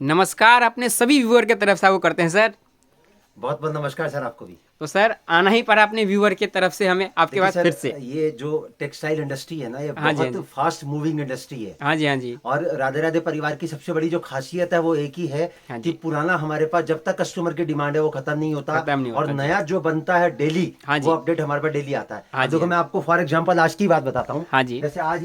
नमस्कार अपने सभी व्यूअर के तरफ से वो करते हैं सर। बहुत बहुत नमस्कार सर आपको भी। तो सर आना ही पड़ा अपने व्यूअर के तरफ से हमें आपके पास सर, फिर से। ये जो टेक्सटाइल इंडस्ट्री है ना, ये हाँ जी, हाँ बहुत जी। फास्ट मूविंग इंडस्ट्री है। हाँ जी, हाँ जी। और राधे राधे परिवार की सबसे बड़ी जो खासियत है वो एक ही है हाँ कि जी। पुराना हमारे पास जब तक कस्टमर की डिमांड है वो खत्म नहीं होता। खत्म नहीं और होता जी। नया जो बनता है डेली, हाँ वो जी। अपडेट हमारे पास डेली आता है। हाँ अब जी, देखो, हाँ मैं जी। आपको फॉर एग्जाम्पल आज की बात बताता हूँ। हाँ जी। जैसे आज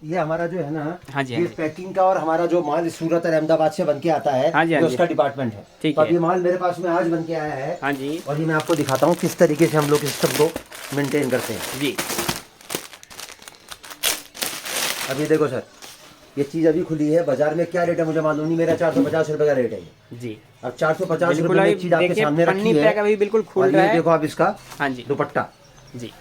ये हमारा जो है ना, हाँ जी, हाँ ये जी। पैकिंग का और हमारा जो माल सूरत और अहमदाबाद से बन के आता है, हाँ जी, हाँ ये जी। उसका डिपार्टमेंट है। ठीक तो अब है। ये माल मेरे पास में आज बन के आया है। हाँ जी। और ये मैं आपको दिखाता हूँ किस तरीके से हम लोग इस सब को मेंटेन करते हैं। जी। अब ये देखो सर, ये चीज़ अभी खुली है। बाजार में क्या रेट है मुझे मालूम नहीं, मेरा 450 रुपये का रेट है ये। जी। अब 450 बिल्कुल रुपये में अभी एक चीज़ आपके देखिए सामने पन्नी रखी है। पैक अभी बिल्कुल खुल और रहा ये है। देखो आप इसका हाँ जी। दुपट्टा, जी।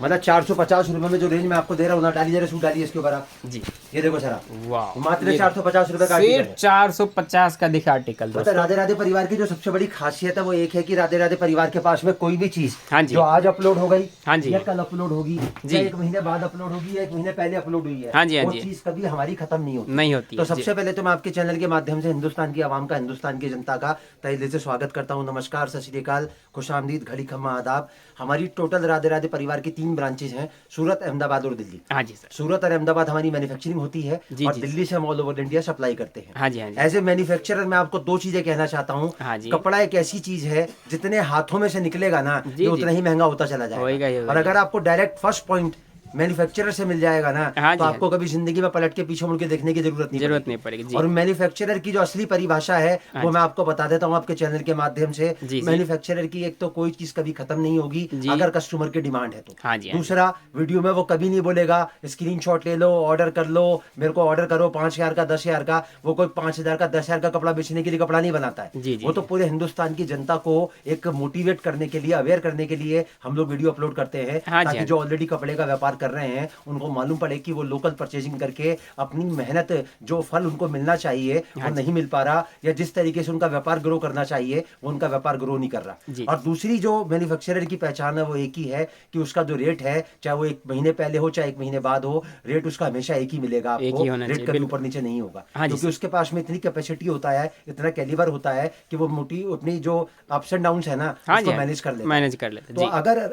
मतलब 450 रुपये में जो रेंज मैं आपको दे रहा हूँ ना, डालिए जरा सूट डालिए इसके ऊपर आप। जी। ये देखो सर आप, वाह, मात्र 450 रुपये का आर्टिकल सिर्फ है। 450 का दिखा आर्टिकल पता है, दोस्तों। राधे राधे परिवार की जो सबसे बड़ी खासियत है वो एक है कि राधे राधे परिवार के पास में कोई भी चीज हाँ जी। जो आज अपलोड हो गई, हाँ जी। या कल अपलोड होगी, जी। या एक महीने बाद अपलोड होगी, या एक महीने पहले अपलोड हुई है, हाँ जी, हाँ वो जी। चीज कभी हमारी खत्म नहीं होती। नहीं होती तो है। सबसे पहले तो मैं आपके चैनल के माध्यम से हिंदुस्तान की आवाम का, हिंदुस्तान की जनता का तहे दिल से स्वागत करता हूँ। नमस्कार, सत श्री अकाल, खुश आमदीद, घड़ी खम्मा आदाब। हमारी टोटल राधे राधे परिवार की 3 ब्रांचेज हैं, सूरत, अहमदाबाद और दिल्ली। हाँ जी सर। सूरत और अहमदाबाद हमारी मैन्युफैक्चरिंग होती है, जी, और जी, दिल्ली से हम ऑल ओवर इंडिया सप्लाई करते हैं। हाँ जी, हाँ जी। एज ए मैन्युफैक्चरर मैं आपको 2 चीजें कहना चाहता हूँ। हाँ जी। कपड़ा एक ऐसी चीज है, जितने हाथों में से निकलेगा ना, जी, ये जी। उतना ही महंगा होता चला होएगा ही, जाएगा। होएगा और ही। अगर आपको डायरेक्ट फर्स्ट पॉइंट मैन्युफैक्चरर से मिल जाएगा ना, हाँ तो जी, हाँ आपको कभी जिंदगी में पलट के पीछे मुड़ के देखने की जरूरत नहीं पड़ेगी जी। और मैन्युफैक्चरर की जो असली परिभाषा है हाँ वो जी। मैं आपको बता देता हूँ आपके चैनल के माध्यम से। जी, जी। मैन्युफैक्चरर की एक तो कोई चीज कभी खत्म नहीं होगी जी। अगर कस्टमर की डिमांड है तो। हाँ जी, हाँ जी। दूसरा, वीडियो में वो कभी नहीं बोलेगा स्क्रीनशॉट ले लो, ऑर्डर कर लो, मेरे को ऑर्डर करो 5000 का, 10,000 का। वो कोई 5000 का, 10,000 का कपड़ा बेचने के लिए कपड़ा नहीं बनाता है। जी, जी, वो तो जी। पूरे हिंदुस्तान की जनता को एक मोटिवेट करने के लिए, अवेयर करने के लिए हम लोग वीडियो अपलोड करते हैं, हाँ जी, ताकि हाँ जो जी। ऑलरेडी कपड़े का व्यापार कर रहे हैं उनको मालूम पड़े कि वो लोकल परचेजिंग करके अपनी मेहनत, जो फल उनको मिलना चाहिए हाँ वो जी। नहीं मिल पा रहा, या जिस तरीके से उनका व्यापार ग्रो करना चाहिए वो उनका व्यापार ग्रो नहीं कर रहा। जी। और दूसरी जो मैन्युफैक्चरर की पहचान है वो एक ही है कि उसका जो रेट है, चाहे वो 1 महीने पहले हो चाहे 1 महीने बाद हो, रेट उसका हमेशा एक ही मिलेगा एक आपको। ही होना रेट चाहिए, कभी बिल्कुल। ऊपर नीचे नहीं होगा, हाँ जी क्योंकि सर। उसके पास में इतनी कैपेसिटी होता है, इतना कैलिबर होता है कि वो मोटी अपनी जो अप्स एंड डाउन्स है ना, हाँ उसको जी, मैनेज कर लेता है। मैनेज कर लेते तो जी। अगर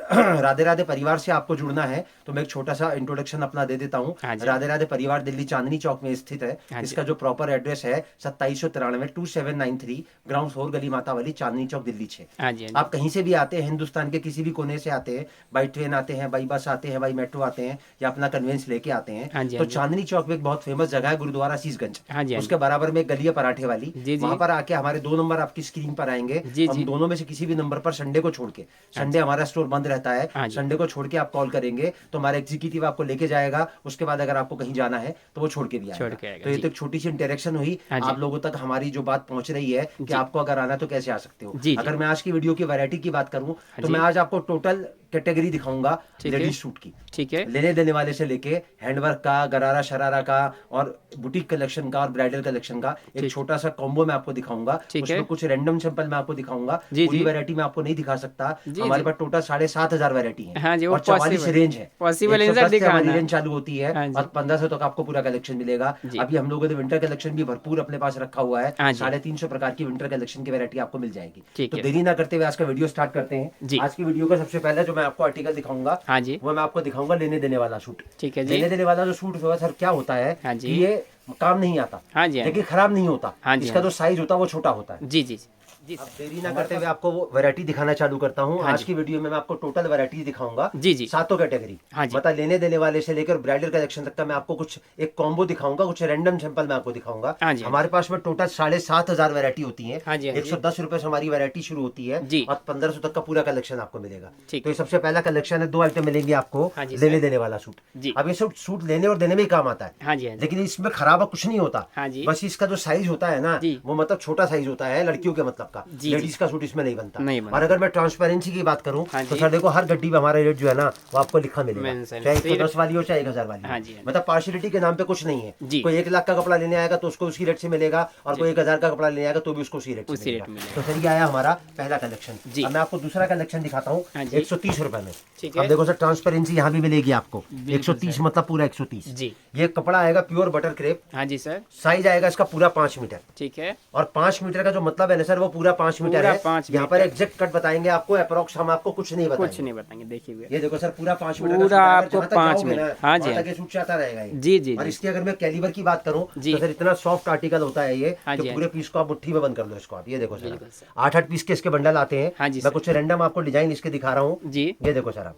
राधे राधे परिवार से आपको जुड़ना है तो मैं एक छोटा सा इंट्रोडक्शन अपना दे देता हूँ। हाँ जी। राधे राधे परिवार दिल्ली चांदनी चौक में स्थित है। हाँ जी। इसका जो प्रॉपर एड्रेस है 2793 ग्राउंड फ्लोर, गली माता वाली, चांदनी चौक, दिल्ली 6। हाँ जी, हाँ जी। आप कहीं से भी आते हैं, हिंदुस्तान के किसी भी कोने से आते हैं, बाई ट्रेन आते हैं, बाई बस आते हैं, बाई मेट्रो आते हैं, या अपना कन्वेंस लेके आते हैं, हाँ जी, तो हाँ जी। चांदनी चौक में एक बहुत फेमस जगह है, गुरुद्वारा शीशगंज। हाँ जी, हाँ उसके जी। बराबर में एक गली है पराठे वाली। जी, जी। वहां पर आके हमारे 2 नंबर आपकी स्क्रीन पर आएंगे। जी, हम जी। दोनों में से किसी भी नंबर पर संडे को छोड़ के, संडे अच्छा। हमारा स्टोर बंद रहता है, हाँ जी। संडे को छोड़ के आप कॉल करेंगे तो हमारा एग्जीक्यूटिव आपको लेके जाएगा। उसके बाद अगर आपको कहीं जाना है तो वो छोड़ के भी छोड़ आएगा। के आएगा तो ये जी। तो एक छोटी सी इंटरेक्शन हुई, हाँ जी। आप लोगों तक हमारी जो बात पहुंच रही है कि जी। आपको अगर आना है तो कैसे आ सकते हो। जी, जी। अगर मैं आज की वीडियो की वैरायटी की बात करूं हाँ तो जी। मैं आज आपको टोटल कैटेगरी दिखाऊंगा ठीक है। लेडीज सूट की, ठीक है। लेने देने वाले से लेके हैंडवर्क का, गरारा शरारा का, और बुटीक कलेक्शन का, और ब्राइडल कलेक्शन का एक ठीक। छोटा सा कॉम्बो मैं आपको दिखाऊंगा। ठीक उसमें है। कुछ रैंडम सैंपल मैं आपको दिखाऊंगा, जी, पूरी जी। वैरायटी मैं आपको नहीं दिखा सकता। जी, हमारे जी। पास टोटल 7,500 वैरायटी है, हाँ जी, वो और 44 पॉसिबल रेंज है। पॉसिबल नहीं सर 110 से हमारी दिखाना। रेंज चालू होती है, हाँ जी। और 1500 तक आपको पूरा कलेक्शन मिलेगा। जी। अभी हम लोगों ने विंटर कलेक्शन भी भरपूर अपने पास रखा हुआ है, हाँ जी। 350 प्रकार की विंटर कलेक्शन की वैरायटी आपको मिल जाएगी। ठीक तो है। देरी ना करते हुए आज का वीडियो स्टार्ट करते हैं। जी। आज की वीडियो का सबसे पहले जो मैं आपको आर्टिकल दिखाऊंगा, हाँ जी। वो मैं आपको दिखाऊंगा लेने देने वाला सूट। ठीक है जी। लेने देने वाला जो सूट होगा सर, क्या होता है हाँ कि जी। ये काम नहीं आता, हाँ जी, हाँ लेकिन जी। खराब नहीं होता। हाँ जी, इसका हाँ जो साइज होता है वो छोटा होता है। जी, जी, जी। जी अब सर। देरी ना करते हुए आपको वो वैरायटी दिखाना चालू करता हूँ। हाँ आज जी। की वीडियो में मैं आपको टोटल वैरायटी दिखाऊंगा, जी, जी। 7 कैटेगरी। हाँ जी। मतलब लेने देने वाले से लेकर ब्राइडल कलेक्शन तक का मैं आपको कुछ एक कॉम्बो दिखाऊंगा, कुछ रैंडम सैंपल मैं आपको दिखाऊंगा। हाँ जी, हाँ हमारे पास में टोटल 7,500 वैरायटी होती है। हाँ जी, हाँ जी। 110 रुपए से हमारी वैरायटी शुरू होती है, जी। और 1500 तक का पूरा कलेक्शन आपको मिलेगा। ठीक तो ये सबसे पहला कलेक्शन है, 2 आइटम मिलेंगे आपको हाँ जी, लेने सर। देने वाला सूट। जी। अब ये सूट लेने और देने में ही काम आता है, हाँ जी, हाँ जी। लेकिन इसमें खराब कुछ नहीं होता। हाँ जी। बस इसका जो साइज होता है ना, जी। वो मतलब छोटा साइज होता है, लड़कियों के मतलब का। जी, लेडीज जी। का सूट इसमें नहीं बनता। नहीं बनता। और अगर मैं ट्रांसपेरेंसी की बात करूं हाँ तो जी। सर देखो, हर गड्डी में हमारा रेट जो है ना वो आपको लिखा मिलेगा, मेंशन चाहे सिर्फ- 110 वाली हो चाहे 1000 वाली हो। हाँ जी, हाँ जी। मतलब पार्शियलिटी के नाम पे कुछ नहीं है। जी। कोई 1 लाख का कपड़ा लेने आएगा तो उसको उसकी रेट से मिलेगा, और जी। कोई 1000 का कपड़ा लेने आएगा तो भी उसको उसी रेट से उसी रेट मिलेगा। मिलेगा। तो सर ये आया हमारा पहला कलेक्शन। जी। अब मैं आपको दूसरा कलेक्शन दिखाता हूँ, हाँ जी। 130 रुपए में। ठीक अब है। देखो सर, ट्रांसपेरेंसी यहाँ भी मिलेगी आपको, बिल्कुल 130 सर। मतलब पूरा 130। जी। ये कपड़ा आएगा प्योर बटर क्रेप, हाँ जी सर। साइज आएगा इसका पूरा 5 मीटर। ठीक है। और 5 मीटर का जो मतलब है ना सर, वो पूरा 5 मीटर पूरा है। 5 यहाँ पर मीटर। एग्जैक्ट कट बताएंगे आपको, अप्रोक्स हम आपको कुछ नहीं कुछ बताएंगे। नहीं बताएंगे, देखिए भैया। ये देखो सर, पूरा 5 मीटर पूरा का सूट आएगा, आपको जहाँ तक 5 जाओगे ना, मीटर। हाँ जी, वहाँ हाँ तक ये सूट चाहता रहेगा ये। जी जी और जी। इसकी अगर मैं कैलिबर की बात करूँ जी। तो सर इतना सॉफ्ट आर्टिकल होता है ये हाँ कि जी, हाँ पूरे पीस को आप मुट्ठी में बंद कर लो इसको आप। ये देखो सर, बिल्कुल सर। 8-8 पीस के इसके बंडल आते हैं। हाँ जी मैं सर। कुछ रैंडम आपको डिजाइन इसके दिखा रहा हूँ। जी। ये देखो सर, आप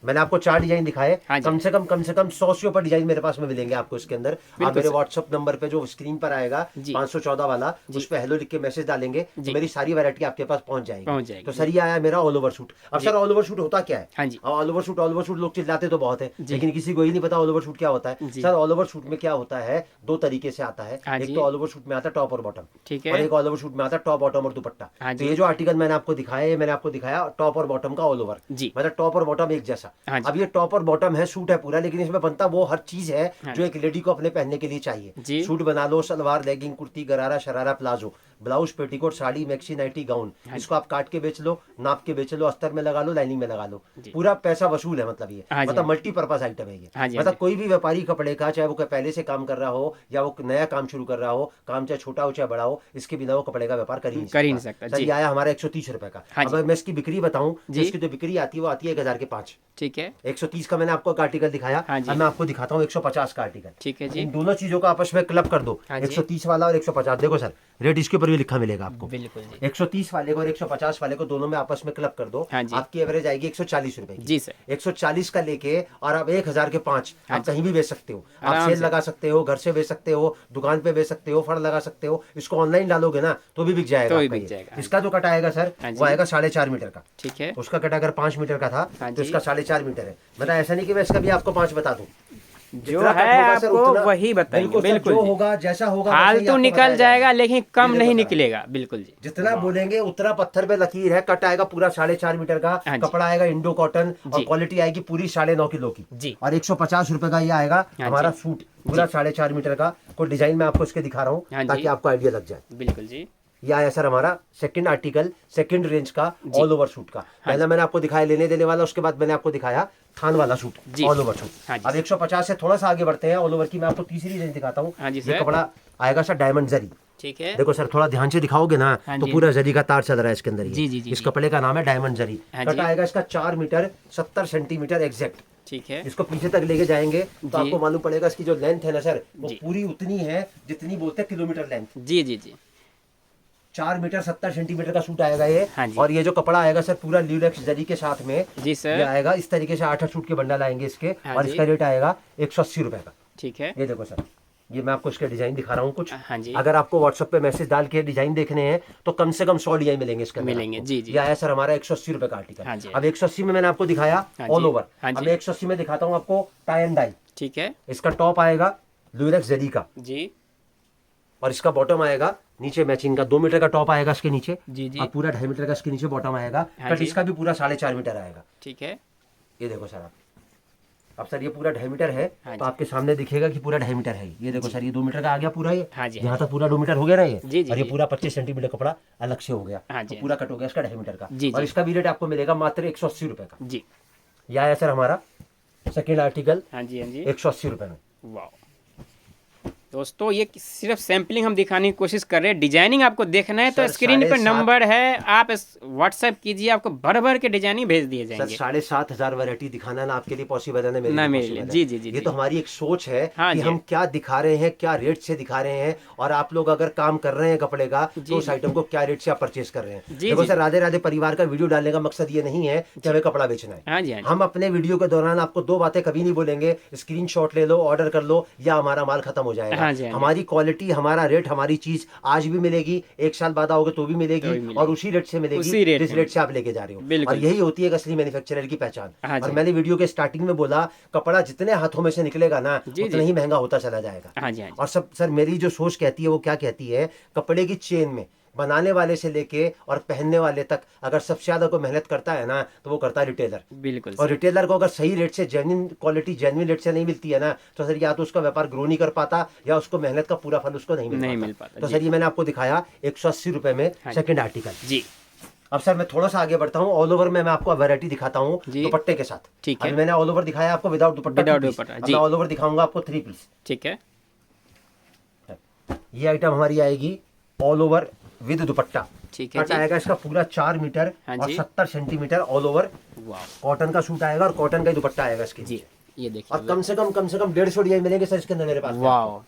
मैंने आपको 4 डिजाइन दिखाए। हाँ जी। कम से कम 100 से ऊपर डिजाइन मेरे पास में मिलेंगे आपको इसके अंदर। आप बिल्कुल मेरे सर। व्हाट्सअप नंबर पे जो स्क्रीन पर आएगा जी। 514 वाला, उस पे हेलो लिख के मैसेज डालेंगे तो जी। मेरी सारी वैरायटी आपके पास पहुंच पहुंच जाएगी। जाएगी। तो सर ये आया मेरा ऑल ओवर शूट। अब जी। सर ऑल ओवर शूट होता क्या है? हाँ जी। ऑल ओवर शूट लोग चिल्लाते तो बहुत है, जी। लेकिन किसी को ही नहीं पता ऑल ओवर शूट क्या होता है। जी। सर ऑल ओवर शूट में क्या होता है, 2 तरीके से आता है। हाँ एक जी। तो ऑल ओवर शूट में आता है टॉप और बॉटम, ठीक और है। एक ऑल ओवर शूट में आता है टॉप बॉटम और दुपट्टा। हाँ तो जी। ये जो आर्टिकल मैंने आपको दिखाया है, मैंने आपको दिखाया टॉप और बॉटम का ऑल ओवर, जी। मतलब टॉप और बॉटम एक जैसा। हाँ जी। अब ये टॉप और बॉटम है, सूट है पूरा, लेकिन इसमें बनता वो हर चीज है हाँ जो एक लेडी को अपने पहनने के लिए चाहिए। जी। सूट बना लो, salwar, legging, kurti, gharara, sharara, palazzo, blouse, petticoat, sari, maxi, nightie, gown. हाँ इसको आप काट के बेच लो, नाप के बेच लो, अस्तर में लगा लो, लाइनिंग में लगा लो, जी। पूरा पैसा वसूल है। मतलब ये हाँ जी, मतलब हाँ मल्टीपर्पज आइटम है ये। हाँ जी, हाँ मतलब जी। कोई भी व्यापारी कपड़े का, चाहे वो पहले से काम कर रहा हो या वो नया काम शुरू कर रहा हो, काम चाहे छोटा हो चाहे बड़ा हो, इसके बिना वो कपड़े का व्यापार कर ही नहीं नहीं सकता। सर जी। ये आया हमारा 130 रुपए का। हाँ अब जी। मैं इसकी बिक्री बताऊं, जी। इसकी जो बिक्री आती है वो आती है 1000 के 5। ठीक है। 130 का मैंने आपको एक आर्टिकल दिखाया। हाँ जी। अब मैं आपको दिखाता हूँ 150 का आर्टिकल। ठीक है जी। इन दोनों चीजों को आपस में क्लब कर दो। हाँ जी। 130 वाला और 150, देखो सर रेट इसके ऊपर भी लिखा मिलेगा आपको। बिल्कुल जी। 130 वाले को और 150 वाले को दोनों में आपस में क्लब कर दो। हाँ जी। आपकी एवरेज आएगी 140 रुपए की। जी सर। 140 का लेके और आप 1000 के 5 हाँ आप जी। कहीं भी बेच सकते हो। आप आराम सेल से। लगा सकते हो, घर से बेच सकते हो, दुकान पे बेच सकते हो, फड़ लगा सकते हो। इसको ऑनलाइन डालोगे ना तो भी बिक जाएगा तो भी आपका बिक ये। जाएगा। इसका जो कट आएगा सर हाँ जी। वो आएगा 4.5 मीटर का। ठीक है। उसका कट अगर 5 मीटर का था हाँ तो जी। इसका 4.5 मीटर है। मतलब ऐसा नहीं कि मैं इसका भी आपको 5 बता दूं। जो जितना कट है होगा सर आपको उतना- वही बताएंगे। बिल्कुल सर, बिल्कुल जो जी। होगा जैसा होगा वैसा ही फालतू आपको निकल बताया जाएगा लेकिन कम ये नहीं देखो सर, निकलेगा। बिल्कुल जी। जितना बोलेंगे उतना पत्थर पे लकीर है। कट आएगा पूरा 4.5 मीटर का। हाँ जी। कपड़ा आएगा इंडो कॉटन और जी। क्वालिटी आएगी पूरी 9.5 किलो की। जी। और 150 रुपए का ये आएगा हाँ हमारा जी। सूट पूरा 4.5 मीटर का। कोई डिजाइन मैं आपको इसके दिखा रहा हाँ हूँ जी। ताकि आपको आइडिया लग जाए। बिल्कुल जी। ये आया सर हमारा सेकंड आर्टिकल, सेकंड रेंज का जी। ऑल ओवर सूट का। पहला मैंने आपको दिखाया लेने देने वाला, उसके बाद मैंने आपको दिखाया थान वाला सूट, जी। All over suit. हाँ जी। अब 150 से थोड़ा सा आगे बढ़ते हैं, ऑल ओवर की मैं आपको तीसरी रेंज दिखाता हूँ। हाँ जी ये सर। कपड़ा आएगा सर डायमंड जरी। ठीक है। देखो सर थोड़ा ध्यान से दिखाओगे ना हाँ तो जी। पूरा जरी का तार चल रहा है इसके अंदर। ये जी, जी, जी, इस जी। कपड़े का नाम है डायमंड जरी। हाँ कट जी। आएगा इसका 4 मीटर 70 सेंटीमीटर एग्जैक्ट। ठीक है। इसको पीछे तक लेके जाएंगे तो जी। आपको मालूम पड़ेगा इसकी जो लेंथ है ना सर वो जी। पूरी उतनी है जितनी बोलते हैं किलोमीटर लेंथ। जी जी जी। 4 मीटर 70 सेंटीमीटर का सूट आएगा ये। हाँ जी। और ये जो कपड़ा आएगा सर पूरा ल्यूलेक्स जरी के साथ में जी ये सर। आएगा। इस तरीके से 8 सूट के बंडल आएंगे इसके। हाँ और जी। इसका रेट आएगा 180 रुपए का। ठीक है। ये देखो सर, ये मैं आपको इसके डिजाइन दिखा रहा हूँ कुछ। हाँ जी। अगर आपको व्हाट्सएप पे मैसेज डाल के डिजाइन देखने हैं तो कम से कम 100 डिजाइन मिलेंगे इसके अंदर मिलेंगे, आपको। जी, जी। ये आया सर हमारा 180 रुपए का आर्टिकल। हाँ जी। अब 180 में मैंने आपको दिखाया हाँ ऑल जी। ओवर। हाँ अब जी। मैं 180 में दिखाता हूँ आपको टाई एंड डाई। ठीक है। इसका टॉप आएगा ल्यूलेक्स जरी का जी। और इसका बॉटम आएगा नीचे मैचिंग का। 2 मीटर का टॉप आएगा इसके नीचे जी जी। और पूरा 2.5 मीटर का इसके नीचे बॉटम आएगा। हाँ कट जी। इसका भी पूरा 4.5 मीटर आएगा। ठीक है। ये देखो सर आप, अब सर ये पूरा 2.5 मीटर है हाँ तो जी। आपके सामने दिखेगा कि पूरा 2.5 मीटर है। ये देखो सर ये 2 मीटर का आ गया पूरा ये। हाँ जी, हाँ यहाँ तक पूरा 2 मीटर हो गया ना ये। जी, जी, और ये जी। पूरा 25 सेंटीमीटर कपड़ा अलग से हो गया। हाँ जी, तो पूरा कट हो गया इसका 2.5 मीटर का। जी, और जी। इसका भी रेट आपको मिलेगा मात्र 180 रुपए का। जी। ये आया सर हमारा सेकेंड आर्टिकल हाँ जी। हाँ जी। 180 रुपए में। वाह दोस्तों, ये सिर्फ सैम्पलिंग हम दिखाने की कोशिश कर रहे हैं। डिजाइनिंग आपको देखना है तो सर, स्क्रीन पर 7.5 नंबर है, आप व्हाट्सएप कीजिए, आपको भर भर के डिजाइनिंग भेज दिए सर जाएंगे। 7,500 वैरायटी दिखाना ना आपके लिए पॉसिबल है ना मेरे ना लिए मेरे possible लिए। है। जी, जी, जी, ये जी। तो हमारी एक सोच है हाँ कि जी। हम क्या दिखा रहे हैं, क्या रेट से दिखा रहे हैं। और आप लोग अगर काम कर रहे हैं कपड़े का जी, तो उस जी। आइटम को क्या रेट से आप परचेज कर रहे हैं। जी, देखो जी। सर राधे राधे परिवार का वीडियो डालने का मकसद ये नहीं है कि हमें कपड़ा बेचना है। हाँ जी। हाँ जी। हम अपने वीडियो के दौरान आपको 2 बातें कभी नहीं बोलेंगे, स्क्रीनशॉट ले लो, ऑर्डर कर लो या हमारा माल खत्म हो जाएगा। हाँ जी, हाँ जी। हमारी क्वालिटी, हमारा रेट, हमारी चीज आज भी मिलेगी, 1 साल बाद आओगे तो भी तो भी मिलेगी मिलेगी। और उसी रेट से उसी मिलेगी रेट जिस में। रेट से आप लेके जा रहे हो। बिल्कुल। और यही होती है एक असली मैन्युफैक्चरर की पहचान। हाँ जी। और मैंने वीडियो के स्टार्टिंग में बोला कपड़ा जितने हाथों में से निकलेगा ना जी, उतना जी। ही महंगा होता चला जाएगा। हाँ जी। हाँ जी। और सब सर मेरी जो सोच कहती है वो क्या कहती है, कपड़े की चेन में बनाने वाले से लेके और पहनने वाले तक अगर सबसे ज्यादा कोई मेहनत करता है ना तो वो करता है रिटेलर। बिल्कुल और सर। रिटेलर को अगर सही रेट से जेन्युइन क्वालिटी जेन्युइन रेट से नहीं मिलती है ना तो सर या तो उसका व्यापार ग्रो नहीं कर पाता या उसको मेहनत का पूरा फल उसको नहीं मिल पाता। तो जी। सर ये मैंने आपको दिखाया 180 रुपए में हाँ जी। Second article. जी। अब सर मैं थोड़ा सा आगे बढ़ता हूँ, ऑल ओवर में मैं आपको वैरायटी दिखाता हूँ जी। दुपट्टे के साथ। ठीक है। अभी मैंने ऑल ओवर दिखाया आपको without dupatta Without 2 piece. Dupatta, अब जी। मैं ऑल ओवर दिखाऊंगा आपको 3 पीस। ठीक है। ये आइटम हमारी आएगी ऑल ओवर विद दुपट्टा। ठीक है कट जी। आएगा इसका पूरा 4 मीटर हाँ और जी। 70 सेंटीमीटर ऑल ओवर वाह कॉटन का सूट आएगा और कॉटन का ही दुपट्टा आएगा इसके जी, नीचे। ये देखिए और कम से कम 150 डिजाइन मिलेंगे सर इसके अंदर मेरे पास में वाह आपको।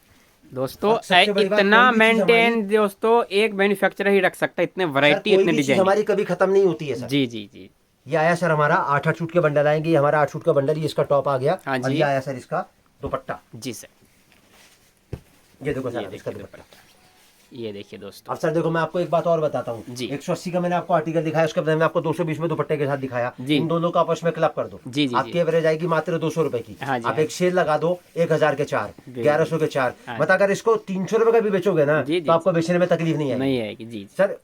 दोस्तों, और सबसे बड़ी बात, इतना कोई भी चीज़ मेंटेन दोस्तों एक मैन्युफैक्चरर ही रख सकता है, इतने सर वैरायटी, कोई इतने भी चीज डिजाइन। हमारी कभी खत्म नहीं होती है सर। जी जी जी। ये आया सर हमारा 8 सूट के बंडल आएंगे, ये हमारा 8 सूट का बंडल, ये इसका टॉप आ गया। हाँ और जी। ये आया सर इसका दुपट्टा। जी सर, ये देखो ये सर इसका देखिए दुपट्टा। दुपट्टा, ये देखिए दोस्तों। अब सर देखो मैं आपको एक बात और बताता हूँ। जी। 180 का मैंने आपको आर्टिकल दिखाया, उसके बाद मैंने आपको 220 में दुपट्टे के साथ दिखाया। जी। इन दोनों का आपस में क्लब कर दो। जी, जी, आपकी जी। एवरेज आएगी मात्र 200 रुपए की। हाँ जी, आप हाँ एक सेल लगा दो, 1000 के 4, बिल्कुल। 1100 के 4। हाँ बता अगर इसको 300 रुपए का भी बेचोगे ना जी, जी, तो आपको बेचने में तकलीफ नहीं आएगी। नहीं आएगी। जी सर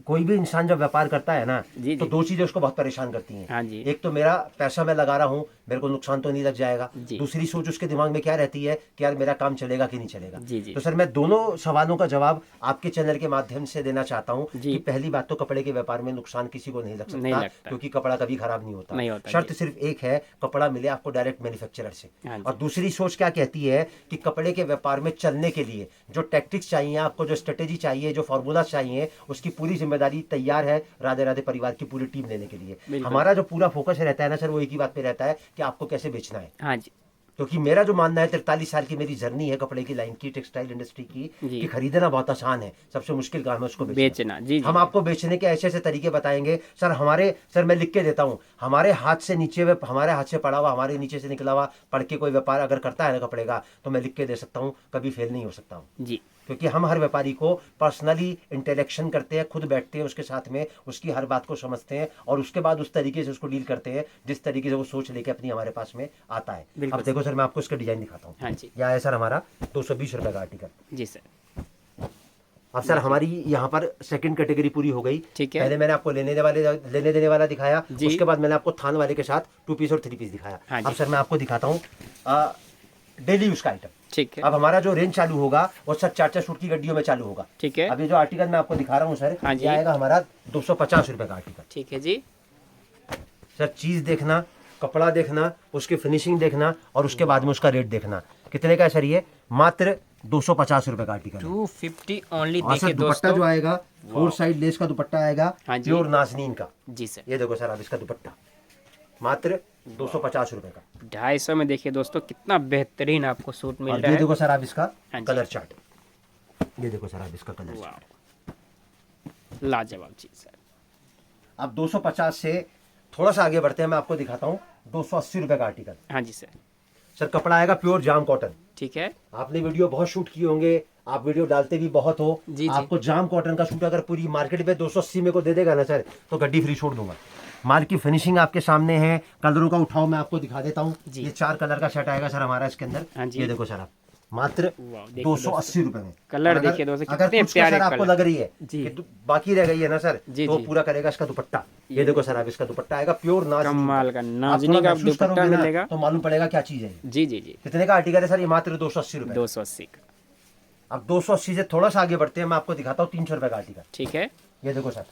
कोई भी इंसान जब व्यापार करता है ना जी, तो जी। 2 चीजें उसको बहुत परेशान करती हैं। हाँ जी। एक तो मेरा पैसा मैं लगा रहा हूँ, मेरे को नुकसान तो नहीं लग जाएगा। जी। दूसरी सोच उसके दिमाग में क्या रहती है कि यार मेरा काम चलेगा कि नहीं चलेगा। जी, जी। तो सर मैं दोनों सवालों का जवाब आपके चैनल के माध्यम से देना चाहता हूँ जी। कि पहली बात तो कपड़े के व्यापार में नुकसान किसी को नहीं लग नहीं सकता, लगता। क्योंकि कपड़ा कभी खराब नहीं होता। नहीं होता, शर्त जी। सिर्फ एक है, कपड़ा मिले आपको डायरेक्ट मैन्युफैक्चरर से। हाँ जी। और दूसरी सोच क्या कहती है कि कपड़े के व्यापार में चलने के लिए जो टैक्टिक्स चाहिए, आपको जो स्ट्रेटेजी चाहिए, जो फॉर्मूला चाहिए, उसकी पूरी जिम्मेदारी तैयार है राधे राधे परिवार की पूरी टीम लेने के लिए। बिल्कुल। हमारा जो पूरा फोकस रहता है ना सर, वो एक ही बात पे रहता है कि आपको कैसे बेचना है। हाँ जी। क्योंकि मेरा जो मानना है, 43 साल की मेरी जर्नी है कपड़े की लाइन की, टेक्सटाइल इंडस्ट्री की, जी। कि खरीदना बहुत आसान है, सबसे मुश्किल काम है उसको बेचना। जी जी। हम आपको बेचने के ऐसे ऐसे तरीके बताएंगे सर। सर मैं लिख के देता हूँ, हमारे हाथ से नीचे में, हमारे हाथ से पड़ा हुआ, हमारे नीचे से निकला हुआ पढ़ के कोई व्यापार अगर करता है ना कपड़े का, तो मैं लिख के दे सकता हूँ, कभी फेल नहीं हो सकता हूँ। जी क्योंकि हम हर व्यापारी को पर्सनली इंटरेक्शन करते हैं, खुद बैठते हैं उसके साथ में, उसकी हर बात को समझते हैं और उसके बाद उस तरीके से उसको डील करते हैं जिस तरीके से वो सोच लेके अपनी हमारे पास में आता है। बिल्कुल। अब देखो सर मैं आपको इसका डिजाइन दिखाता हूँ। हाँ जी। यह है सर हमारा 220 रुपए का आर्टिकल। जी सर। अब सर हमारी यहाँ पर सेकंड कैटेगरी पूरी हो गई। ठीक है। पहले मैंने आपको लेने देने वाला दिखाया, जी। उसके बाद मैंने आपको थान वाले के साथ 2 पीस और 3 पीस दिखाया। हाँ जी। अब सर मैं आपको दिखाता हूँ डेली यूज का आइटम। ठीक है। अब हमारा जो रेंज चालू होगा वो सर 4-4 सूट की गड्डियों में चालू होगा। ठीक है। अब ये जो आर्टिकल मैं आपको दिखा रहा हूँ सर, हाँ जी। ये आएगा हमारा 250 रुपए का आर्टिकल। ठीक है जी। सर चीज देखना, कपड़ा देखना, उसकी फिनिशिंग देखना और उसके बाद में उसका रेट देखना। कितने का है सर ये? मात्र 250 रुपए का आर्टिकल है। 250 ओनली। और सर देखिए दुपट्टा दोस्तों। जो आएगा 4 साइड लेस का दुपट्टा आएगा, हाँ जी। प्योर नाजनीन का। जी सर। ये देखो सर आप इसका दुपट्टा मात्र 250 रुपए का। 250 में देखिए दोस्तों कितना बेहतरीन आपको सूट मिल और रहा ये है। देखो सर आप इसका हाँ जी। कलर चार्ट, ये देखो सर आप इसका कलर चार्ट। वाह, लाजवाब चीज सर। अब 250 से थोड़ा सा आगे बढ़ते हैं, मैं आपको दिखाता हूँ 280 रुपए का आर्टिकल। हाँ जी सर। सर कपड़ा आएगा प्योर जाम कॉटन। ठीक है। आपने वीडियो बहुत शूट किए होंगे, आप वीडियो डालते भी बहुत हो। जी, जी। आपको जाम कॉटन का सूट अगर पूरी मार्केट में 280 में को दे देगा ना सर, तो गड्डी फ्री छोड़ दूंगा। माल की फिनिशिंग आपके सामने है, कलरों का उठाव मैं आपको दिखा देता हूँ। जी। ये 4 कलर का सेट आएगा सर हमारा इसके अंदर। हाँ जी। ये देखो सर आप मात्र वाह, देखिए 280 रुपए में। कलर और अगर- देखिए दोस्तों, अगर कितने कुछ का प्यारे सर आपको कलर। लग रही है जी। कि बाकी रह गई है ना सर, जी, तो जी। पूरा करेगा इसका दुपट्टा। ये देखो सर आप इसका दुपट्टा आएगा प्योर नाज़नीन कमाल का आप नाज़नीन थोड़ा का महसूस दुपट्टा करोगे ना, मिलेगा। तो मालूम पड़ेगा क्या चीज है ये। जी जी जी। कितने का आर्टिकल है सर? ये मात्र 280 रुपए। 280 का। अब 280 से थोड़ा सा आगे बढ़ते हैं, मैं आपको दिखाता हूँ 300 रुपए का आर्टिकल। ठीक है। ये देखो सर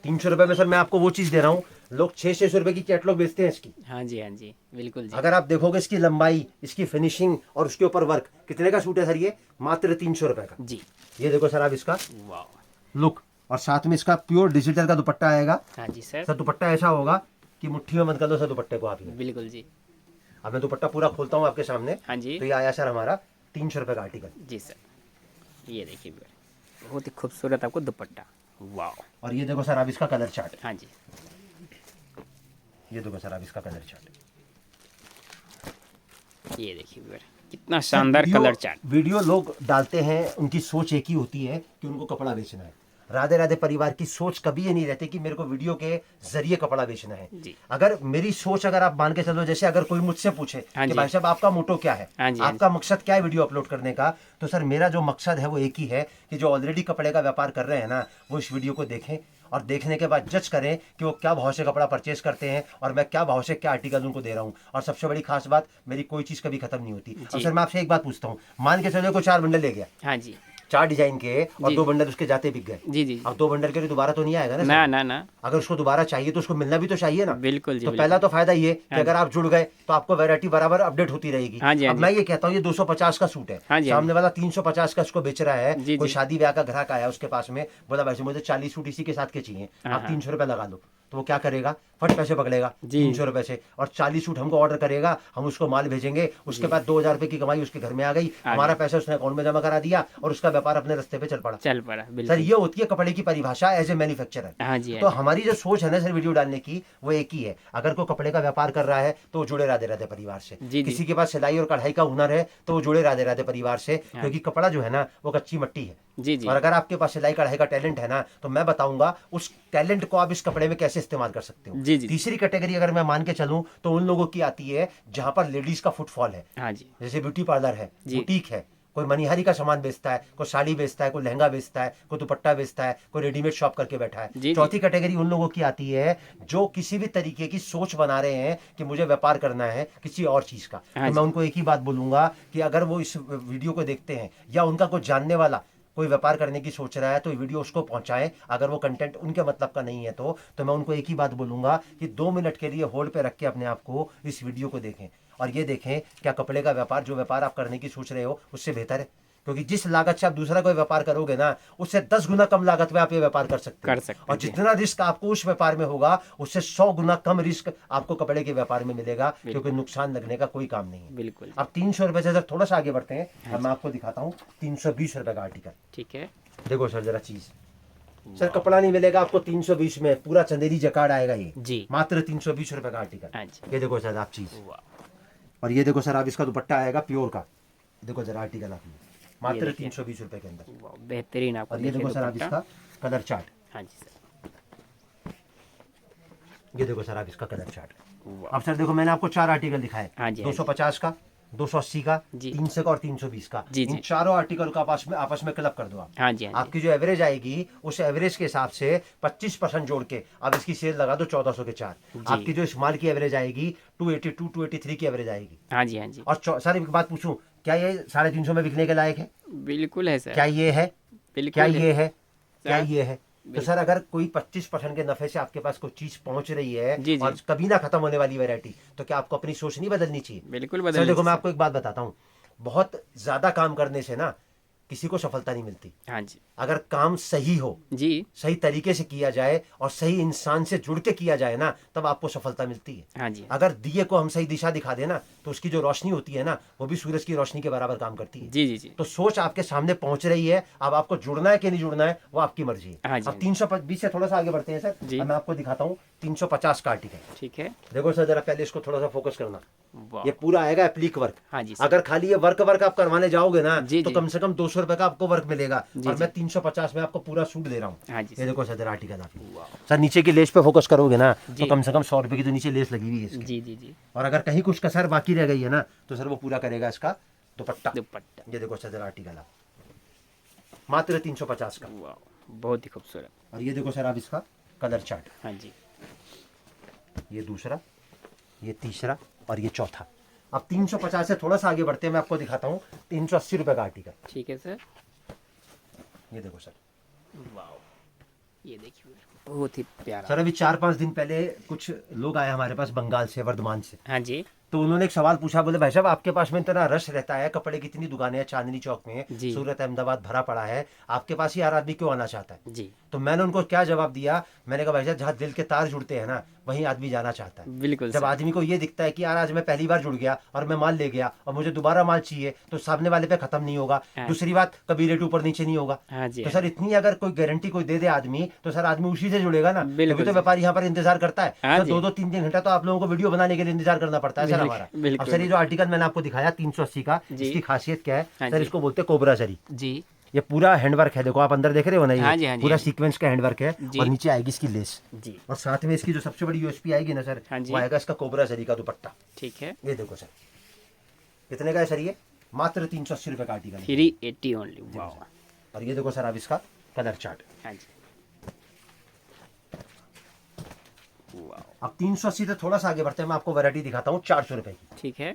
300 रुपए में सर मैं आपको वो चीज दे रहा हूँ, लोग 600 रुपए की कैटलॉग बेचते हैं इसकी। हाँ जी हाँ जी, बिल्कुल जी। अगर आप देखोगे इसकी लंबाई, इसकी फिनिशिंग और उसके ऊपर वर्क, कितने का सूट है सर ये? मात्र 300 रुपए का। जी। ये देखो सर आप इसका वाह। लुक, और साथ में इसका प्योर डिजिटल का दुपट्टा आएगा। हाँ जी सर। सर दुपट्टा ऐसा होगा कि मुट्ठी में मत कर दो सर दुपट्टे को आप ये। बिल्कुल जी। अब मैं दुपट्टा पूरा खोलता हूँ आपके सामने। हाँ जी। तो ये आया सर हमारा 300 रुपए का आर्टिकल। जी सर। ये देखिए बहुत ही खूबसूरत आपको दुपट्टा। वाह। और ये देखो सर आप इसका कलर चार्ट। हाँ जी। ये देखो सर आप इसका कलर चार्ट। ये देखिए कितना शानदार वीडियो- कलर चार्ट। वीडियो लोग डालते हैं, उनकी सोच एक ही होती है कि उनको कपड़ा बेचना है। राधे राधे परिवार की सोच कभी ये नहीं रहती कि मेरे को वीडियो के जरिए कपड़ा बेचना है। जी। अगर मेरी सोच अगर आप मान के चलो, जैसे अगर कोई मुझसे पूछे हाँ कि जी। भाई साहब आपका मोटो क्या है, हाँ जी, हाँ आपका मकसद क्या है वीडियो अपलोड करने का, तो सर मेरा जो मकसद है वो एक ही है कि जो ऑलरेडी कपड़े का व्यापार कर रहे हैं ना, वो इस वीडियो को देखें और देखने के बाद जज करें कि वो क्या भाव से कपड़ा परचेस करते हैं और मैं क्या भाव से क्या आर्टिकल उनको दे रहा हूँ। और सबसे बड़ी खास बात, मेरी कोई चीज़ कभी खत्म नहीं होती। अब सर मैं आपसे एक बात पूछता हूँ, मान के चलो कोई 4 बंडल ले गया, हाँ जी। 4 डिजाइन के और जी। 2 बंडल उसके जाते बिक गए। जी जी। अब 2 बंडल के लिए दोबारा तो नहीं आएगा ना ना सर? ना ना, अगर उसको दोबारा चाहिए तो उसको मिलना भी तो चाहिए ना। बिल्कुल जी तो बिल्कुल। पहला तो फायदा ये कि हाँ अगर आप जुड़ गए तो आपको वैरायटी बराबर अपडेट होती रहेगी। हाँ जी, हाँ अब जी। मैं ये कहता हूँ ये 250 का सूट है, हाँ जी, हाँ सामने वाला 350 का इसको बेच रहा है, जी, कोई जी। शादी ब्याह का ग्राहक आया उसके पास में, बोला भाई मुझे 40 सूट इसी के साथ के चाहिए, हाँ, आप हाँ। 300 रुपए लगा लो, तो वो क्या करेगा, फट पैसे पकड़ेगा जी। 300 रुपए से, और 40 सूट हमको ऑर्डर करेगा, हम उसको माल भेजेंगे, उसके जी। बाद 2000 रुपए की कमाई उसके घर में आ गई, आ हमारा गई। पैसा उसने अकाउंट में जमा करा दिया और उसका व्यापार अपने रास्ते पे चल पड़ा। चल पड़ा, सर बिल्कुल। ये होती है कपड़े की परिभाषा एज ए मैन्युफैक्चरर। हाँ जी, हाँ तो जी। हमारी जो सोच है ना सर वीडियो डालने की वो एक ही है, अगर कोई कपड़े का व्यापार कर रहा है तो वो जुड़े राधे राधे परिवार से, जी, जी। किसी के पास सिलाई और कढ़ाई का हुनर है तो वो जुड़े राधे राधे परिवार से, हाँ। क्योंकि कपड़ा जो है ना वो कच्ची मिट्टी है। जी जी। और अगर आपके पास सिलाई कढ़ाई का टैलेंट है ना तो मैं बताऊंगा उस टैलेंट को आप इस कपड़े में कैसे इस्तेमाल कर सकते हो। जी, जी। तीसरी कैटेगरी अगर मैं मान के चलूं तो उन लोगों की आती है जहां पर लेडीज का फुटफॉल है, हाँ जी। जैसे ब्यूटी पार्लर है, जी। बुटीक है, कोई मनिहारी का सामान बेचता है, कोई साड़ी बेचता है, कोई लहंगा बेचता है, कोई दुपट्टा बेचता है, कोई रेडीमेड शॉप करके बैठा है। जी, जी। चौथी कैटेगरी उन लोगों की आती है जो किसी भी तरीके की सोच बना रहे हैं कि मुझे व्यापार करना है किसी और चीज का। हाँ तो जी। मैं उनको एक ही बात बोलूंगा कि अगर वो इस वीडियो को देखते हैं या उनका कोई जानने वाला कोई व्यापार करने की सोच रहा है तो वीडियो उसको पहुंचाएं, अगर वो कंटेंट उनके मतलब का नहीं है तो मैं उनको एक ही बात बोलूंगा कि 2 मिनट के लिए होल्ड पे रख के अपने आप को इस वीडियो को देखें और ये देखें क्या कपड़े का व्यापार जो व्यापार आप करने की सोच रहे हो उससे बेहतर है, क्योंकि जिस लागत से आप दूसरा कोई व्यापार करोगे ना उससे 10 गुना कम लागत में आप ये व्यापार कर सकते कर हो, सकते और हैं, जी। जितना रिस्क आपको उस व्यापार में होगा उससे 100 गुना कम रिस्क आपको कपड़े के व्यापार में मिलेगा, क्योंकि नुकसान लगने का कोई काम नहीं है। बिल्कुल। अब 300 रुपए से जब थोड़ा सा आगे बढ़ते हैं अब मैं आपको दिखाता हूँ 320 रुपए का आर्टिकल। ठीक है। देखो सर जरा चीज, सर कपड़ा नहीं मिलेगा आपको 320 में, पूरा चंदेरी जकार्ड आएगा ये, जी। मात्र 320 रुपए का आर्टिकल। हाँ जी। ये देखो सर आप चीज, वाह, और ये देखो सर आप इसका दुपट्टा आएगा प्योर का, देखो जरा आर्टिकल आप मात्र देखिए। 320 रुपए के अंदर। वाह, बेहतरीन आपको और ये देखिए देखो सर आप दुपट्टा। इसका कलर चार्ट, हाँ जी सर। ये देखो सर आप इसका कलर चार्ट। वाह। अब सर देखो मैंने आपको 4 आर्टिकल दिखाए, हाँ जी, हाँ जी। 250 का, 280 का, जी। 300 का और 320 का। जी, जी। इन चारों आर्टिकल को आपस में क्लब कर दो आप। हाँ जी, हाँ जी। आपकी जो एवरेज आएगी उस एवरेज के हिसाब से 25% जोड़ के आप इसकी सेल लगा दो 1400 के 4। जी। आपकी जो इस माल की एवरेज आएगी 282 283 की एवरेज आएगी। हाँ जी, हाँ जी। और सर एक बात पूछूं, क्या ये 350 में बिकने के लायक है? बिल्कुल है सर। क्या ये है? बिल्कुल क्या है। ये है? क्या सर, ये है? तो सर अगर कोई 25% के नफे से आपके पास कोई चीज पहुंच रही है जी, जी। और कभी ना खत्म होने वाली वैरायटी, तो क्या आपको अपनी सोच नहीं बदलनी चाहिए? बिल्कुल सर बदल देखो मैं आपको एक बात बताता हूँ, बहुत ज्यादा काम करने से ना किसी को सफलता नहीं मिलती। हाँ जी। अगर काम सही हो, जी। सही तरीके से किया जाए और सही इंसान से जुड़ के किया जाए ना, तब आपको सफलता मिलती है। हाँ जी। अगर दिए को हम सही दिशा दिखा देना तो उसकी जो रोशनी होती है ना वो भी सूरज की रोशनी के बराबर काम करती है। जी जी जी। तो सोच आपके सामने पहुंच रही है, अब आपको जुड़ना है कि नहीं जुड़ना है वो आपकी मर्जी है। हाँ जी, अब 320 से थोड़ा सा आगे बढ़ते हैं सर, जी। अब मैं आपको दिखाता हूँ 350 का आर्टिकल। ठीक है। देखो सर जरा पहले इसको थोड़ा सा फोकस करना, वाह। ये पूरा आएगा एप्लीक वर्क। हाँ जी सर। अगर खाली ये वर्क आप करवाने जाओगे ना जी, तो जी। कम से कम 200 रुपए का आपको वर्क मिलेगा, जी, और जी। मैं 350 में आपको पूरा सूट दे रहा हूँ। हाँ जी ये सर। देखो सर जरा आर्टिकल आप, वाह। सर नीचे की लेस पे फोकस करोगे ना तो जी। कम से कम 100 रुपए की तो नीचे लेस लगी हुई है इसकी। जी जी जी। और अगर कहीं कुछ कसर बाकी रह गई है ना तो सर वो पूरा करेगा इसका दुपट्टा। दुपट्टा। ये देखो सर जरा आर्टिकल आप, मात्र 350 का। वाह, बहुत ही खूबसूरत। और ये देखो सर आप इसका कलर चार्ट, हाँ जी। ये दूसरा, ये तीसरा और ये चौथा। अब 350 से थोड़ा सा आगे बढ़ते हैं, मैं आपको दिखाता हूँ 380 रुपए का आर्टिकल। ठीक है सर। ये देखो सर, वाह, ये देखिए बहुत ही प्यारा। सर अभी 4-5 दिन पहले कुछ लोग आए हमारे पास बंगाल से, वर्धमान से, हाँ जी। तो उन्होंने एक सवाल पूछा, बोले भाई साहब आपके पास में इतना रश रहता है, कपड़े की इतनी दुकानें हैं चांदनी चौक में, जी। सूरत अहमदाबाद भरा पड़ा है, आपके पास ही हर आदमी क्यों आना चाहता है? जी। तो मैंने उनको क्या जवाब दिया, मैंने कहा भाई साहब जहाँ दिल के तार जुड़ते हैं ना वहीं आदमी जाना चाहता है। बिल्कुल जब सर। आदमी को ये दिखता है कि यार आज मैं पहली बार जुड़ गया और मैं माल ले गया और मुझे दोबारा माल चाहिए, तो सामने वाले पे खत्म नहीं होगा। हाँ। दूसरी बात, कभी रेट ऊपर नीचे नहीं होगा। हाँ जी। तो सर इतनी अगर कोई गारंटी कोई दे दे आदमी, तो सर आदमी उसी से जुड़ेगा ना। बिल्कुल तभी तो सर। व्यापारी यहाँ पर इंतजार करता है। हाँ तो जी। 2-2 3-3 घंटा तो आप लोगों को वीडियो बनाने के लिए इंतजार करना पड़ता है सर बिल्कुल, हमारा। बिल्कुल। अब सर ये जो आर्टिकल मैंने आपको दिखाया 380 का, जी। इसकी खासियत क्या है हाँ सर? जी। इसको बोलते हैं कोबरा जरी। जी। ये पूरा हैंडवर्क है, देखो आप अंदर देख रहे हो ना, हाँ जी, ये हाँ जी, पूरा हाँ जी। सीक्वेंस का हैंडवर्क है। जी। और नीचे आएगी इसकी लेस, जी। और साथ में इसकी जो सबसे बड़ी यूएसपी आएगी ना सर, हाँ जी। वो आएगा इसका कोबरा जरी का दुपट्टा। ठीक है। ये देखो सर कितने का है सर? ये मात्र 380 रुपए का आर्टिकल है। 380 ओनली। वाह। और ये देखो सर आप इसका कलर चार्ट। हाँ जी। वाह। अब 380 से थोड़ा सा आगे बढ़ते हैं, मैं आपको वैरायटी दिखाता हूँ 400 रुपए की। ठीक है।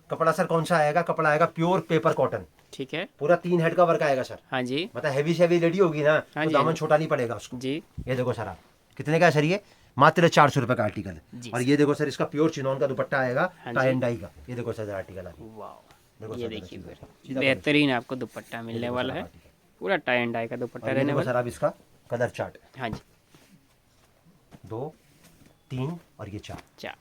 कपड़ा सर कौन सा आएगा? कपड़ा आएगा प्योर पेपर कॉटन। ठीक है। पूरा 3 हेड का वर्क आएगा सर। हाँ जी। मतलब हैवी से हैवी लेडी होगी ना हाँ तो जी, दामन हाँ जी। छोटा नहीं पड़ेगा उसको। जी ये देखो सर, आप कितने का है सर ये? मात्र 400 रुपए का आर्टिकल है। जी और ये देखो सर, इसका प्योर चिनॉन का दुपट्टा आएगा, हाँ टाई जी। एंड डाई का। ये देखो सर आर्टिकल आ देखो वाह, ये सर, देखिए सीधा फिर सीधा बेहतरीन आपको दुपट्टा ये मिलने देखो वाला सर है, आर्टिकल। पूरा टाई एंड डाई का दुपट्टा और ये रहने देखो वाला। सर, आप इसका कलर चार्ट, हाँ जी। 2, 3 और ये 4। चार।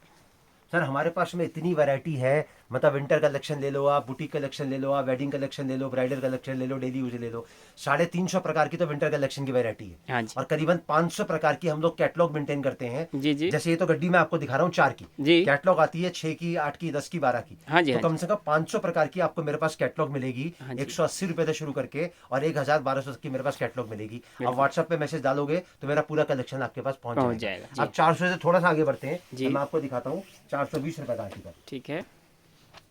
सर हमारे पास में इतनी वैरायटी है, मतलब विंटर कलेक्शन ले लो आप, बुटीक कलेक्शन ले लो आप, वेडिंग कलेक्शन ले लो, ब्राइडल कलेक्शन ले लो, डेली यूज ले लो। 350 प्रकार की तो विंटर कलेक्शन की वैरायटी है। हाँ जी। और करीबन 500 प्रकार की हम लोग कैटलॉग मेंटेन करते हैं। जी जी जैसे ये तो गड्डी में आपको दिखा रहा हूँ 4 की जी। कैटलॉग आती है, 6 की, 8 की, 10 की, 12 की। हाँ जी, तो हाँ कम से कम 500 प्रकार की आपको मेरे पास कैटलॉग मिलेगी। हाँ जी। 180 रुपए से शुरू करके और 1000-1200 तक की मेरे पास कैटलॉग मिलेगी। आप बिल्कुल। व्हाट्सएप पे मैसेज डालोगे तो मेरा पूरा कलेक्शन आपके पास पहुंच पहुंच जाएगा। जाएगा, जी। अब 400 से थोड़ा सा आगे बढ़ते हैं जी। तो मैं आपको दिखाता हूँ 420 रुपए का आर्टिकल। ठीक है।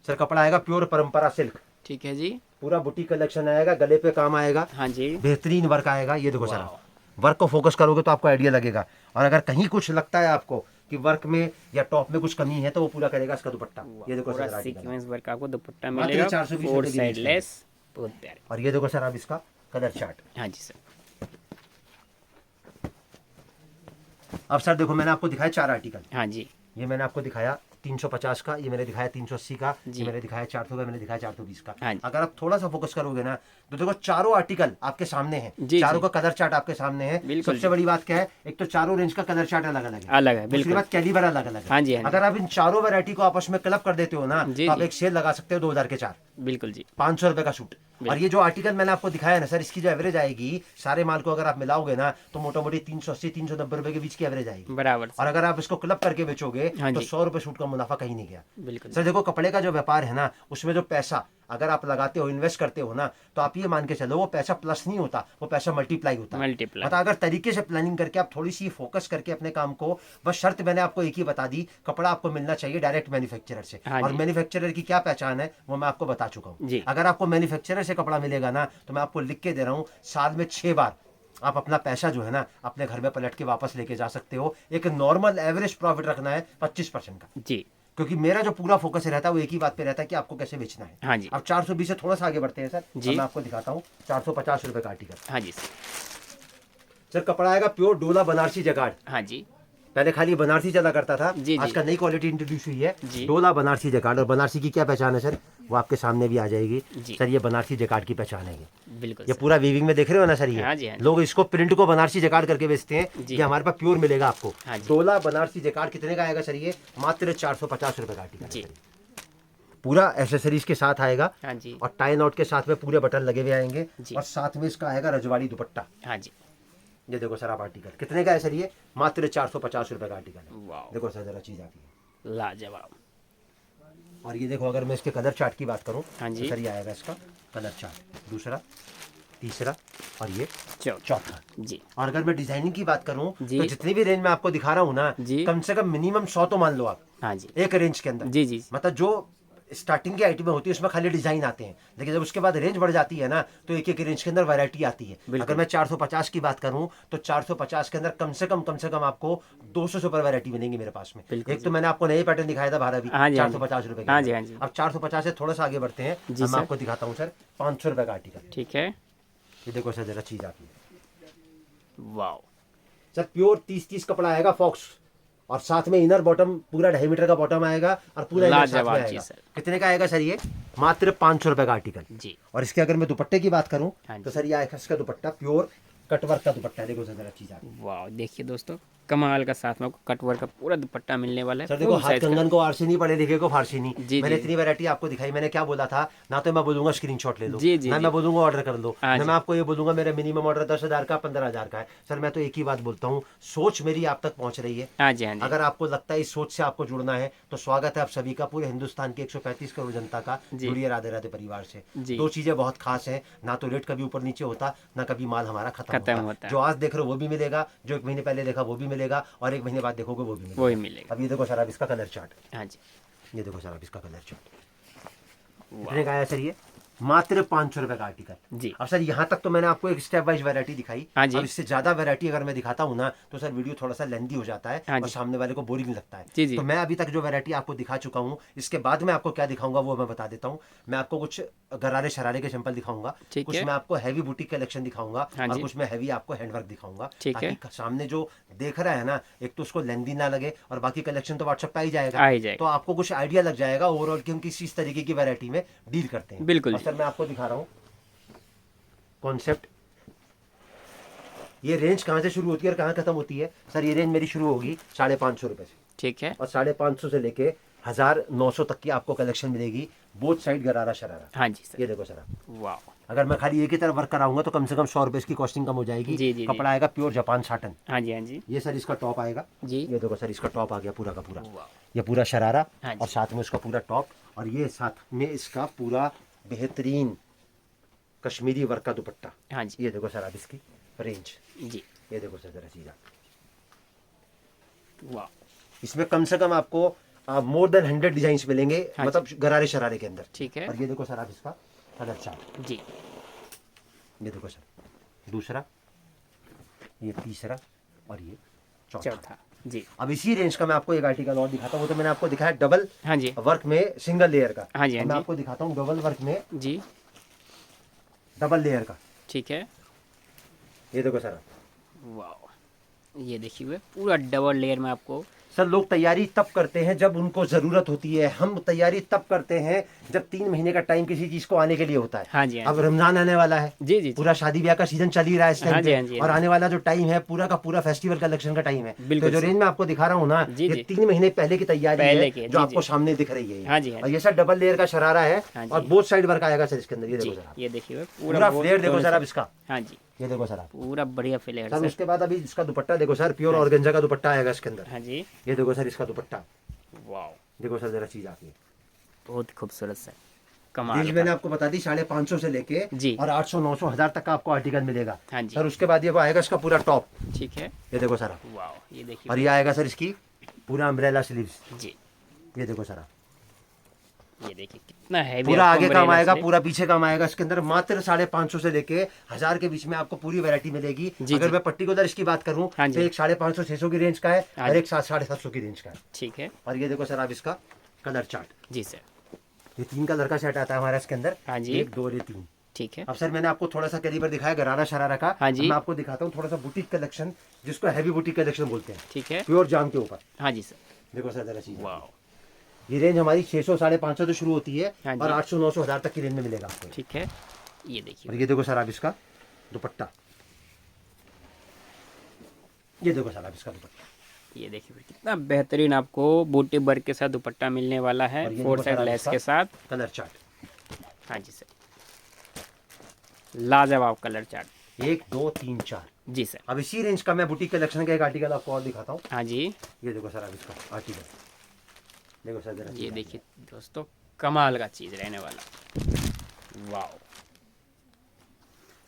सर कपड़ा आएगा प्योर परंपरा सिल्क, ठीक है जी। पूरा बुटीक कलेक्शन आएगा, गले पे काम आएगा, हाँ जी। बेहतरीन वर्क आएगा। ये देखो सर, वाह। आप वर्क को फोकस करोगे तो आपको आइडिया लगेगा। और अगर कहीं कुछ लगता है आपको कि वर्क में या टॉप में कुछ कमी है तो वो पूरा करेगा इसका दुपट्टा। ये देखो पूरा सर आर्टिकल। सीक्वेंस वर्क आपको दुपट्टा मात्र मिलेगा, 420 फोर रुपए की साइड रेंज में। लेस, बहुत प्यारे। और ये देखो सर, आप इसका कलर चार्ट। हाँ जी सर। अब सर देखो, मैंने आपको दिखाया 4 आर्टिकल। हाँ जी। ये मैंने आपको दिखाया 350 का, ये मैंने दिखाया 380 का, जी। ये मैंने दिखाया 400 का, मैंने दिखाया 420 का। हाँ जी। अगर आप थोड़ा सा फोकस करोगे ना तो देखो चारों आर्टिकल आपके सामने हैं। जी, चारों जी। का कलर चार्ट आपके सामने है। बिल्कुल सबसे जी। बड़ी बात क्या है, एक तो चारों रेंज का कलर चार्ट अलग अलग है, अलग है, दूसरी बिल्कुल। बात कैलिबर अलग अलग है। हाँ जी, हाँ जी। अगर आप इन चारों वैरायटी को आपस में क्लब कर देते हो ना जी, तो आप जी। एक सेल लगा सकते हो 2000 के 4, बिल्कुल जी। 500 रुपए का सूट। और ये जो आर्टिकल मैंने आपको दिखाया ना सर, इसकी जो एवरेज आएगी सारे माल को अगर आप मिलाओगे ना तो मोटा मोटी 380-390 रुपए के बीच की एवरेज आएगी। बराबर और से। अगर आप इसको क्लब करके बेचोगे हाँ तो जी। 100 रुपए सूट का मुनाफा कहीं नहीं गया। बिल्कुल सर देखो, कपड़े का जो व्यापार है ना, उसमें जो पैसा अगर आप लगाते हो, इन्वेस्ट करते हो ना, तो आप ये मान के चलो वो पैसा प्लस नहीं होता, वो पैसा मल्टीप्लाई होता है। मल्टीप्लाई। मतलब अगर तरीके से प्लानिंग करके आप थोड़ी सी फोकस करके अपने काम को, बस शर्त मैंने आपको एक ही बता दी, कपड़ा आपको मिलना चाहिए डायरेक्ट मैन्युफैक्चरर से। हाँ और जी। मैन्युफैक्चरर की क्या पहचान है वो मैं आपको बता चुका हूँ। जी। अगर आपको मैन्युफैक्चरर से कपड़ा मिलेगा ना तो मैं आपको लिख के दे रहा हूँ, साल में 6 बार आप अपना पैसा जो है ना अपने घर में पलट के वापस लेके जा सकते हो। एक नॉर्मल एवरेज प्रॉफिट रखना है 25% का, जी। क्योंकि मेरा जो पूरा फोकस रहता है वो एक ही बात पे रहता है कि आपको कैसे बेचना है। हाँ जी। अब 420 से थोड़ा सा आगे बढ़ते हैं सर। जी। अब मैं आपको दिखाता हूँ 450 रुपए का आर्टिकल। हाँ जी सर। सर कपड़ा आएगा प्योर डोला बनारसी जगाड़। हाँ जी। पहले खाली बनारसी चला करता था, जी, जी। आजकल नई क्वालिटी इंट्रोड्यूस हुई है, जी। डोला बनारसी जगाड़। और बनारसी की क्या पहचान है सर, वो आपके सामने भी आ जाएगी। जी। सर ये बनारसी जगाड़ की पहचान है। बिल्कुल ये सर। पूरा वीविंग में देख रहे हो ना सर, हाँ जी, ये हाँ जी। लोग इसको प्रिंट को बनारसी जगाड़ करके बेचते हैं। जी। ये हमारे पास प्योर मिलेगा आपको। हाँ जी। डोला बनारसी जगाड़ कितने का आएगा सर? ये मात्र 450 रुपए का आर्टिकल जी। है। पूरा एसेसरीज के साथ आएगा हाँ जी। और टाई नॉट के साथ में पूरे बटन लगे हुए आएंगे। जी। और साथ में इसका आएगा रजवाड़ी दुपट्टा। हाँ जी। ये देखो सर, आप आर्टिकल कितने का है सर? ये मात्र 450 रुपए का आर्टिकल है। वाह, देखो सर जरा चीज आती है। लाजवाब। और ये देखो, अगर मैं इसके कलर चार्ट की बात करूं हाँ जी। तो सर ये आएगा इसका कलर चार्ट, दूसरा, तीसरा और ये चलो। चौथा। जी। और अगर मैं डिजाइनिंग की बात करूं जी। तो जितनी भी रेंज में आपको दिखा रहा हूं ना, जी। कम से कम मिनिमम 100 तो मान लो आप हाँ जी। एक रेंज के अंदर। जी जी। मतलब जो स्टार्टिंग की आइटम होती है उसमें खाली डिजाइन आते हैं, लेकिन जब उसके बाद रेंज बढ़ जाती है ना तो एक एक रेंज के अंदर वैरायटी आती है। बिल्कुल। अगर मैं 450 की बात करूं तो 450 के अंदर कम से कम आपको 200 से ऊपर वैरायटी मिलेंगी मेरे पास में। बिल्कुल एक तो मैंने आपको नए पैटर्न दिखाया था बारह भी, हाँ जी, हाँ जी। 450 रुपए के हाँ जी, अंदर। हाँ जी। अब 450 से थोड़ा सा आगे बढ़ते हैं। जी अब मैं सर। आपको दिखाता हूँ सर 500 रुपए का आर्टिकल। ठीक है। ये देखो सर जरा चीज आती है। वाह। सर प्योर 30-30 कपड़ा आएगा फॉक्स, और साथ में इनर बॉटम पूरा 2.5 मीटर का बॉटम आएगा और पूरा इनर साथ में लाजवाब आएगा। चीज सर। कितने का आएगा सर? ये मात्र 500 रुपए का आर्टिकल। जी। और इसके अगर मैं दुपट्टे की बात करूं हाँ तो जी। सर ये आएगा इसका दुपट्टा प्योर कटवर्क का दुपट्टा है। देखो सर जरा चीज आती है। वाह, देखिए दोस्तों, कमाल का साथ में आपको कटवर्क का पूरा दुपट्टा मिलने वाला है। सर देखो, full हाथ size का। कंगन को आरसी नहीं, पढ़े लिखे को फारसी नहीं। जी, मैंने जी। इतनी वैरायटी आपको दिखाई। मैंने क्या बोला था ना, तो मैं बोलूंगा स्क्रीनशॉट ले लो, जी, जी, ना जी। मैं बोलूंगा ऑर्डर कर लो, हाँ ना जी। मैं आपको ये बोलूंगा मेरा मिनिमम ऑर्डर 10,000 का 15,000 का है। सर मैं तो एक ही बात बोलता हूँ, सोच मेरी आप तक पहुंच रही है। हाँ जी, हाँ जी। अगर आपको लगता है इस सोच से आपको जुड़ना है तो स्वागत है आप सभी का, पूरे हिंदुस्तान के 135 करोड़ जनता का। जी। जुड़िए राधे राधे परिवार से। जी। दो चीजें बहुत खास है, ना तो रेट कभी ऊपर नीचे होता, ना कभी माल हमारा खत्म खत्म होता। होता है। जो आज देख रहे हो वो भी मिलेगा, जो 1 महीने पहले देखा वो भी मिलेगा, और 1 महीने बाद देखोगे वो भी मिलेगा। वही मिलेगा। अब ये देखो सर, आप इसका कलर चार्ट। हाँ जी। ये देखो सर, आप इसका कलर चार्ट वाह। कितने का आया सर? ये मात्र 500 रुपए का आर्टिकल। जी। अब सर यहाँ तक तो मैंने आपको एक स्टेप वाइज वैरायटी दिखाई। हाँ जी। अब इससे ज्यादा वैरायटी अगर मैं दिखाता हूँ ना तो सर वीडियो थोड़ा सा लेंदी हो जाता है हाँ और जी। सामने वाले को बोरिंग लगता है। जी जी। तो मैं अभी तक जो वैरायटी आपको दिखा चुका हूँ, इसके बाद मैं आपको क्या दिखाऊंगा वो मैं बता देता हूँ। मैं आपको कुछ गरारे शरारे के सैंपल दिखाऊंगा, ठीक कुछ है। मैं आपको हैवी बुटीक कलेक्शन दिखाऊंगा हाँ और जी। कुछ मैं हैवी आपको हैंडवर्क दिखाऊंगा, ठीक है। ताकि सामने जो देख रहा है ना, एक तो उसको लेंदी ना लगे और बाकी कलेक्शन तो व्हाट्सएप पे ही जाएगा, आ ही जाएगा। तो आपको कुछ आइडिया लग जाएगा ओवरऑल कि हम किस तरीके की वैरायटी में डील करते हैं। बिल्कुल और जी। सर मैं आपको दिखा रहा हूँ कॉन्सेप्ट। ये रेंज कहाँ से शुरू होती है और कहाँ खत्म होती है? सर ये रेंज मेरी शुरू होगी 550 रुपए से, ठीक है। और 550 से लेके 1900 तक की आपको कलेक्शन मिलेगी, बोथ साइड गरारा शरारा। हाँ जी सर। ये देखो सर, वाह। अगर मैं खाली एक ही तरफ वर्क कराऊंगा तो कम से कम 100 रुपए इसकी कॉस्टिंग कम हो जाएगी। जी जी जी। कपड़ा आएगा प्योर जापान साटन। हाँ जी हाँ जी। ये सर इसका टॉप आएगा जी। ये देखो सर, इसका टॉप आ गया पूरा का पूरा, वाह। ये पूरा शरारा हाँ जी। और साथ में उसका पूरा टॉप, और ये साथ में इसका पूरा बेहतरीन कश्मीरी वर्क का दुपट्टा। हाँ जी। ये देखो सर आप इसकी रेंज, जी। ये देखो सर जरा चीज़, वाह। इसमें कम से कम आपको मोर देन 100 डिजाइन मिलेंगे, हाँ मतलब गरारे शरारे के अंदर। ठीक है। और ये देखो सर आप इसका कलर चार्ट, जी। ये देखो सर दूसरा, ये तीसरा और ये चौथा। चौथा। जी। अब इसी रेंज का मैं आपको एक आर्टिकल और दिखाता हूँ, वो तो मैंने आपको दिखाया डबल हाँ जी। वर्क में सिंगल लेयर का। हाँ जी हाँ मैं जी। आपको दिखाता हूँ डबल वर्क में जी। डबल लेयर का। ठीक है। ये देखो सर, वाह। ये देखिए हुए पूरा डबल लेयर में आपको। सर लोग तैयारी तब करते हैं जब उनको जरूरत होती है, हम तैयारी तब करते हैं जब 3 महीने का टाइम किसी चीज को आने के लिए होता है। हाँ जी हाँ अब रमजान आने वाला है, जी जी। पूरा शादी ब्याह का सीजन चल ही रहा है इस हाँ टाइम जी, पे, हाँ जी, और हाँ जी। आने वाला जो टाइम है पूरा का पूरा फेस्टिवल कलेक्शन का टाइम है। तो बिल्कुल जो सही। रेंज मैं आपको दिखा रहा हूँ ना, जी, ये जी। 3 महीने पहले की तैयारी पहले है की है, जो जी, आपको जी। सामने दिख रही है। हाँ जी, हाँ और जी। ये सर डबल लेयर का शरारा है हाँ जी। और बोथ साइड वर्क आएगा सर इसके अंदर। ये जी। देखो सर आप, ये देखिए हुए पूरा वो फ्लेयर देखो दोनों सर से- आप इसका, हाँ जी। ये देखो सर आप। पूरा बढ़िया फ्लेयर सर सर। उसके बाद अभी इसका दुपट्टा देखो सर, प्योर ऑर्गेंजा का दुपट्टा आएगा इसके अंदर। हाँ जी। ये देखो सर इसका दुपट्टा, वाह। देखो सर जरा चीज आती है। बहुत खूबसूरत सर। कमाल रेंज का। मैंने आपको बता दी 550 से लेके जी। और 800 900 1000 तक का आपको आर्टिकल मिलेगा। हाँ जी। सर उसके बाद ये वो आएगा इसका पूरा टॉप, ठीक है। ये देखो सर आप। वाह। ये और देखिए। ये आएगा सर इसकी पूरा अम्ब्रेला स्लीव्स, जी। ये देखो सर आप। ये देखिए कितना हैवी। पूरा आगे काम आएगा, पूरा पीछे काम आएगा इसके अंदर। मात्र 550 से लेके 1000 के बीच में आपको पूरी वैरायटी मिलेगी। जी, अगर जी। मैं पर्टिकुलर इसकी बात करूं हाँ तो जी। एक 550 600 की रेंज का है हाँ और जी। एक 700 की रेंज का है। ठीक है। और ये देखो सर आप इसका कलर चार्ट, जी सर। ये 3 कलर का सेट आता है हमारा इसके अंदर। हाँ जी। 1 2 और ये 3। ठीक है। अब सर मैंने आपको थोड़ा सा कैलिबर दिखाया गरारा शरारा का। हाँ अब जी। मैं आपको दिखाता हूँ थोड़ा सा बुटीक कलेक्शन, जिसको हैवी बुटीक कलेक्शन बोलते हैं, ठीक है। प्योर जाम के ऊपर। हाँ जी सर। देखो सर जरा चीज, वाह। ये रेंज हमारी 600 550 से शुरू होती है हाँ जी। और 800 900 1000 तक की रेंज में मिलेगा आपको। ठीक है। ये और देखिए। ये देखो सर आप इसका दुपट्टा, ये देखो सर आप इसका दुपट्टा। ये देखिए कितना बेहतरीन आपको बूटी वर्क के साथ दुपट्टा मिलने वाला है, और ये 4 देखो साइड सर आप लेस इसका के साथ। कलर चार्ट, हाँ जी सर। लाजवाब कलर चार्ट। 1 2 3 4। जी सर। अब इसी रेंज का मैं बुटीक कलेक्शन का एक आर्टिकल आपको और दिखाता हूँ। हाँ जी। ये देखो सर आप इसका आर्टिकल, देखो सर जरा ये चीज़ देखिए दोस्तों कमाल का चीज़ रहने वाला। वाह।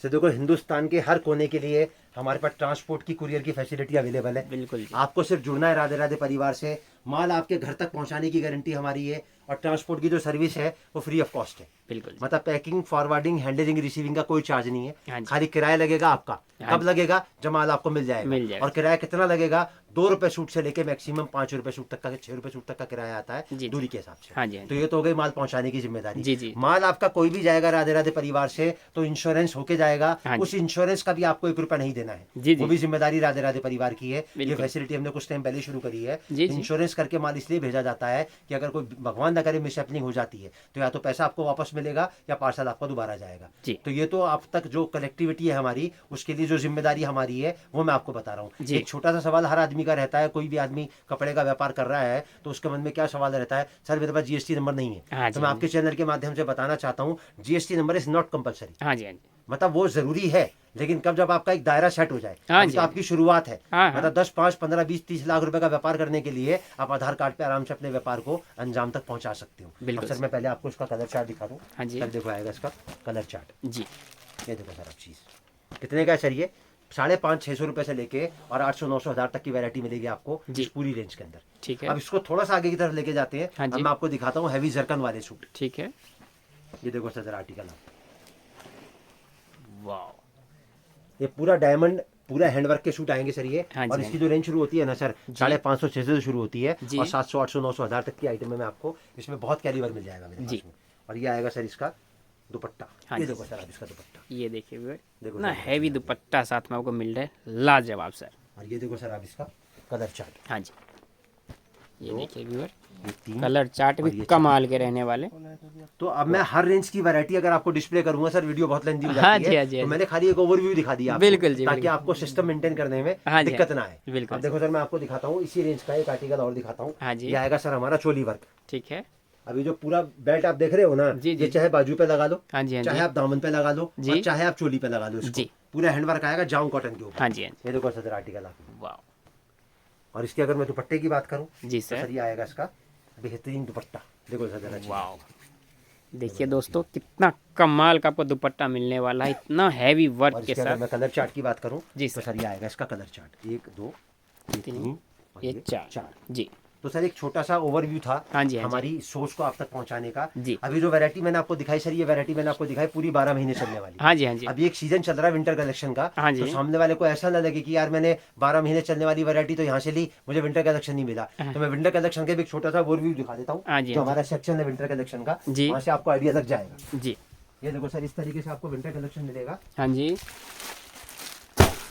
से देखो हिंदुस्तान के हर कोने के लिए हमारे पास ट्रांसपोर्ट की कुरियर की फैसिलिटी अवेलेबल है। बिल्कुल जी। आपको सिर्फ जुड़ना है राधे राधे परिवार से, माल आपके घर तक पहुंचाने की गारंटी हमारी है, और ट्रांसपोर्ट की जो सर्विस है वो फ्री ऑफ कॉस्ट है। बिल्कुल जी। मतलब पैकिंग फॉरवर्डिंग हैंडलिंग रिसीविंग का कोई चार्ज नहीं हाँ है, जी। खाली किराया लगेगा आपका। हाँ कब लगेगा? जब माल आपको मिल जाएगा। मिल जाएगा। और किराया कितना लगेगा? 2 रुपए सूट से लेके मैक्सिमम 5 रुपए सूट तक का, 6 रुपए सूट तक का किराया आता है जी। दूरी के हिसाब से। हाँ जी, हाँ तो जी। ये तो हो गई माल पहुंचाने की जिम्मेदारी। जी, जी। माल आपका कोई भी जाएगा राधे राधे परिवार से तो इंश्योरेंस होके जाएगा। हाँ जी। उस इंश्योरेंस का भी आपको 1 रुपया नहीं देना है, जी, जी। वो भी जिम्मेदारी राधे राधे परिवार की है। ये बिल्कुल। फैसिलिटी हमने कुछ टाइम पहले शुरू करी है। जी, जी। इंश्योरेंस करके माल इसलिए भेजा जाता है कि अगर कोई भगवान न करे मिसहैपनिंग हो जाती है तो या तो पैसा आपको वापस मिलेगा या पार्सल आपका दोबारा जाएगा। जी। तो ये तो आप तक जो कनेक्टिविटी है हमारी, उसके लिए जो जिम्मेदारी हमारी है वो मैं आपको बता रहा हूँ। जी। एक छोटा सा सवाल हर आदमी का रहता है, कोई भी आदमी कपड़े का व्यापार कर रहा है तो उसके मन में क्या सवाल रहता है, सर मेरे पास जीएसटी नंबर नहीं है। हाँ तो जी, मैं हाँ आपके चैनल के माध्यम से बताना चाहता हूँ, GST number is not compulsory. हाँ जी। हाँ जी। मतलब वो जरूरी है, लेकिन कब जब आपका एक दायरा सेट हो जाए। हाँ अभी जी, तो हाँ आपकी शुरुआत है। हाँ, हाँ। मतलब 10 5 15 20 30 लाख रुपए का व्यापार करने के लिए आप आधार कार्ड पे आराम से अपने व्यापार को अंजाम तक पहुंचा सकते हो। बिल्कुल अब सर मैं पहले आपको इसका कलर चार्ट दिखा दूं। हाँ जी। सर देखो आएगा इसका कलर चार्ट, जी। ये देखो सर अब चीज कितने का है सर, ये 550 600 रुपए से लेके और 800 900 1000 तक की वैरायटी मिलेगी आपको जी। इस पूरी रेंज के अंदर। ठीक है। अब इसको थोड़ा सा आगे की तरफ लेके जाते हैं। हाँ अब जी। मैं आपको दिखाता हूँ हैवी जरकन वाले सूट। ठीक है। ये देखो सर जरा आर्टिकल आप, वाह, ये पूरा डायमंड पूरा हैंडवर्क के शूट आएंगे सर ये। हाँ जी, और हाँ इसकी जी। जो रेंज शुरू होती है ना सर, 550-600 से शुरू होती है जी। और 700 800 900 1000 तक की आइटम में आपको इसमें बहुत कैलिबर मिल जाएगा मेरे जी। पास में। और ये आएगा सर इसका दुपट्टा, हाँ ये जी। देखो सर आप इसका दुपट्टा, ये देखिए व्यूअर, देखो ना सर, हैवी दुपट्टा साथ में आपको मिल रहा है, लाजवाब सर। और ये देखो सर आप इसका कलर चार्ट, हाँ जी, ये देखिए व्यूअर, ये 3। कलर चार्ट और भी ये कमाल के रहने वाले। तो अब मैं हर रेंज की वैरायटी अगर आपको डिस्प्ले करूंगा सर, वीडियो बहुत लेंथी हो हाँ जाती जी, है, हाँ जी, हाँ तो जी। मैंने खाली एक ओवरव्यू दिखा दिया आपको, बिल्कुल जी, ताकि बिल्कुल। आपको सिस्टम मेंटेन करने में हाँ जी, दिक्कत ना आए। बिल्कुल अब देखो सर मैं आपको दिखाता हूँ इसी रेंज का एक आर्टिकल और दिखाता हूँ। हाँ जी। ये आएगा सर हमारा चोली वर्क। ठीक है। अभी जो पूरा बेल्ट आप देख रहे हो ना, जी, जी। ये चाहे बाजू पे लगा लो, हाँ जी, हाँ चाहे जी। आप दामन पे लगा लो, जी। और चाहे आप चोली पे लगा लो इसको। जी। पूरा हैंडवर्क आएगा जाऊं कॉटन के ऊपर। हाँ जी, हाँ जी। ये देखो सर आर्टिकल आप, वाह, और इसकी अगर मैं दुपट्टे की बात करूँ जी तो सर। सर ये आएगा इसका बेहतरीन दुपट्टा, देखो सर जरा चीज़। वाह, देखिए दोस्तों कितना कमाल का आपको दुपट्टा मिलने वाला है, इतना हैवी और वर्क के इसके अगर साथ। मैं कलर चार्ट की बात करूँ जी तो सर। सर ये आएगा इसका कलर चार्ट, 1 2 तीन, और ये चार। जी। तो सर एक छोटा सा ओवरव्यू था हाँ जी, हाँ जी। हमारी सोच को आप तक पहुंचाने का। जी। अभी जो वैरायटी मैंने आपको दिखाई सर, ये वैरायटी मैंने आपको दिखाई पूरी 12 महीने चलने वाली। हाँ जी, हाँ जी। अभी एक सीजन चल रहा है विंटर कलेक्शन का, हाँ जी। तो सामने वाले को ऐसा ना लगे कि यार मैंने 12 महीने चलने वाली वैरायटी तो यहाँ से ली, मुझे विंटर कलेक्शन नहीं मिला। तो मैं विंटर कलेक्शन का भी एक छोटा सा ओवरव्यू दिखा देता हूँ। हाँ जी, जो हाँ जी। हमारा सेक्शन है विंटर कलेक्शन का, जी। वहाँ से आपको आइडिया लग जाएगा। जी। ये देखो सर इस तरीके से आपको विंटर कलेक्शन मिलेगा। हाँ जी।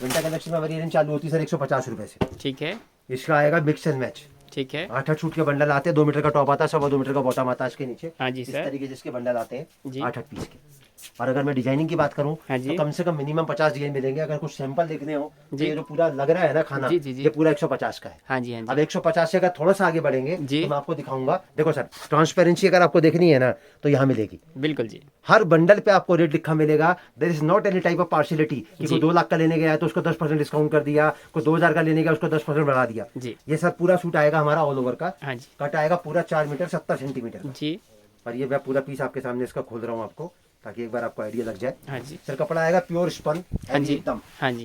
विंटर कलेक्शन में हमारी रेंज चालू होती है सर 150 रुपए से। ठीक है। इसका आएगा मिक्स एंड मैच, ठीक है। 8-8 सूट के बंडल आते हैं, 2 मीटर का टॉप आता है, 2.25 मीटर का बॉटम आता है इसके नीचे। हाँ जी इस सर। तरीके से इसके बंडल आते हैं जी। 8-8 पीस के। और अगर मैं डिजाइनिंग की बात करूं हाँ जी। तो कम से कम मिनिमम 50 डिजाइन मिलेंगे। अगर कुछ सैंपल देखने हो तो जी। ये जो पूरा लग रहा है ना खाना, जी, जी, जी। ये पूरा 150 का है। हाँ जी, हाँ अब जी। 150 से अगर थोड़ा सा आगे बढ़ेंगे जी। तो मैं आपको दिखाऊंगा। देखो सर ट्रांसपेरेंसी अगर आपको देखनी है ना तो यहाँ मिलेगी। बिल्कुल जी। हर बंडल पे आपको रेट लिखा मिलेगा। There is not any type of partiality कि जी। कोई 2 लाख का लेने गया है तो उसको 10% डिस्काउंट कर दिया, कोई 2000 का लेने गया उसको 10% बढ़ा दिया। जी। ये सर पूरा सूट आएगा हमारा ऑल ओवर का। हाँ जी। कट आएगा पूरा 4 मीटर 70 सेंटीमीटर का। जी। और ये मैं पूरा पीस आपके सामने इसका खोल रहा हूँ आपको, ताकि एक बार आपको आइडिया लग जाए। हाँ जी। सर कपड़ा आएगा प्योर स्पन, हाँ जी। एकदम। हाँ जी।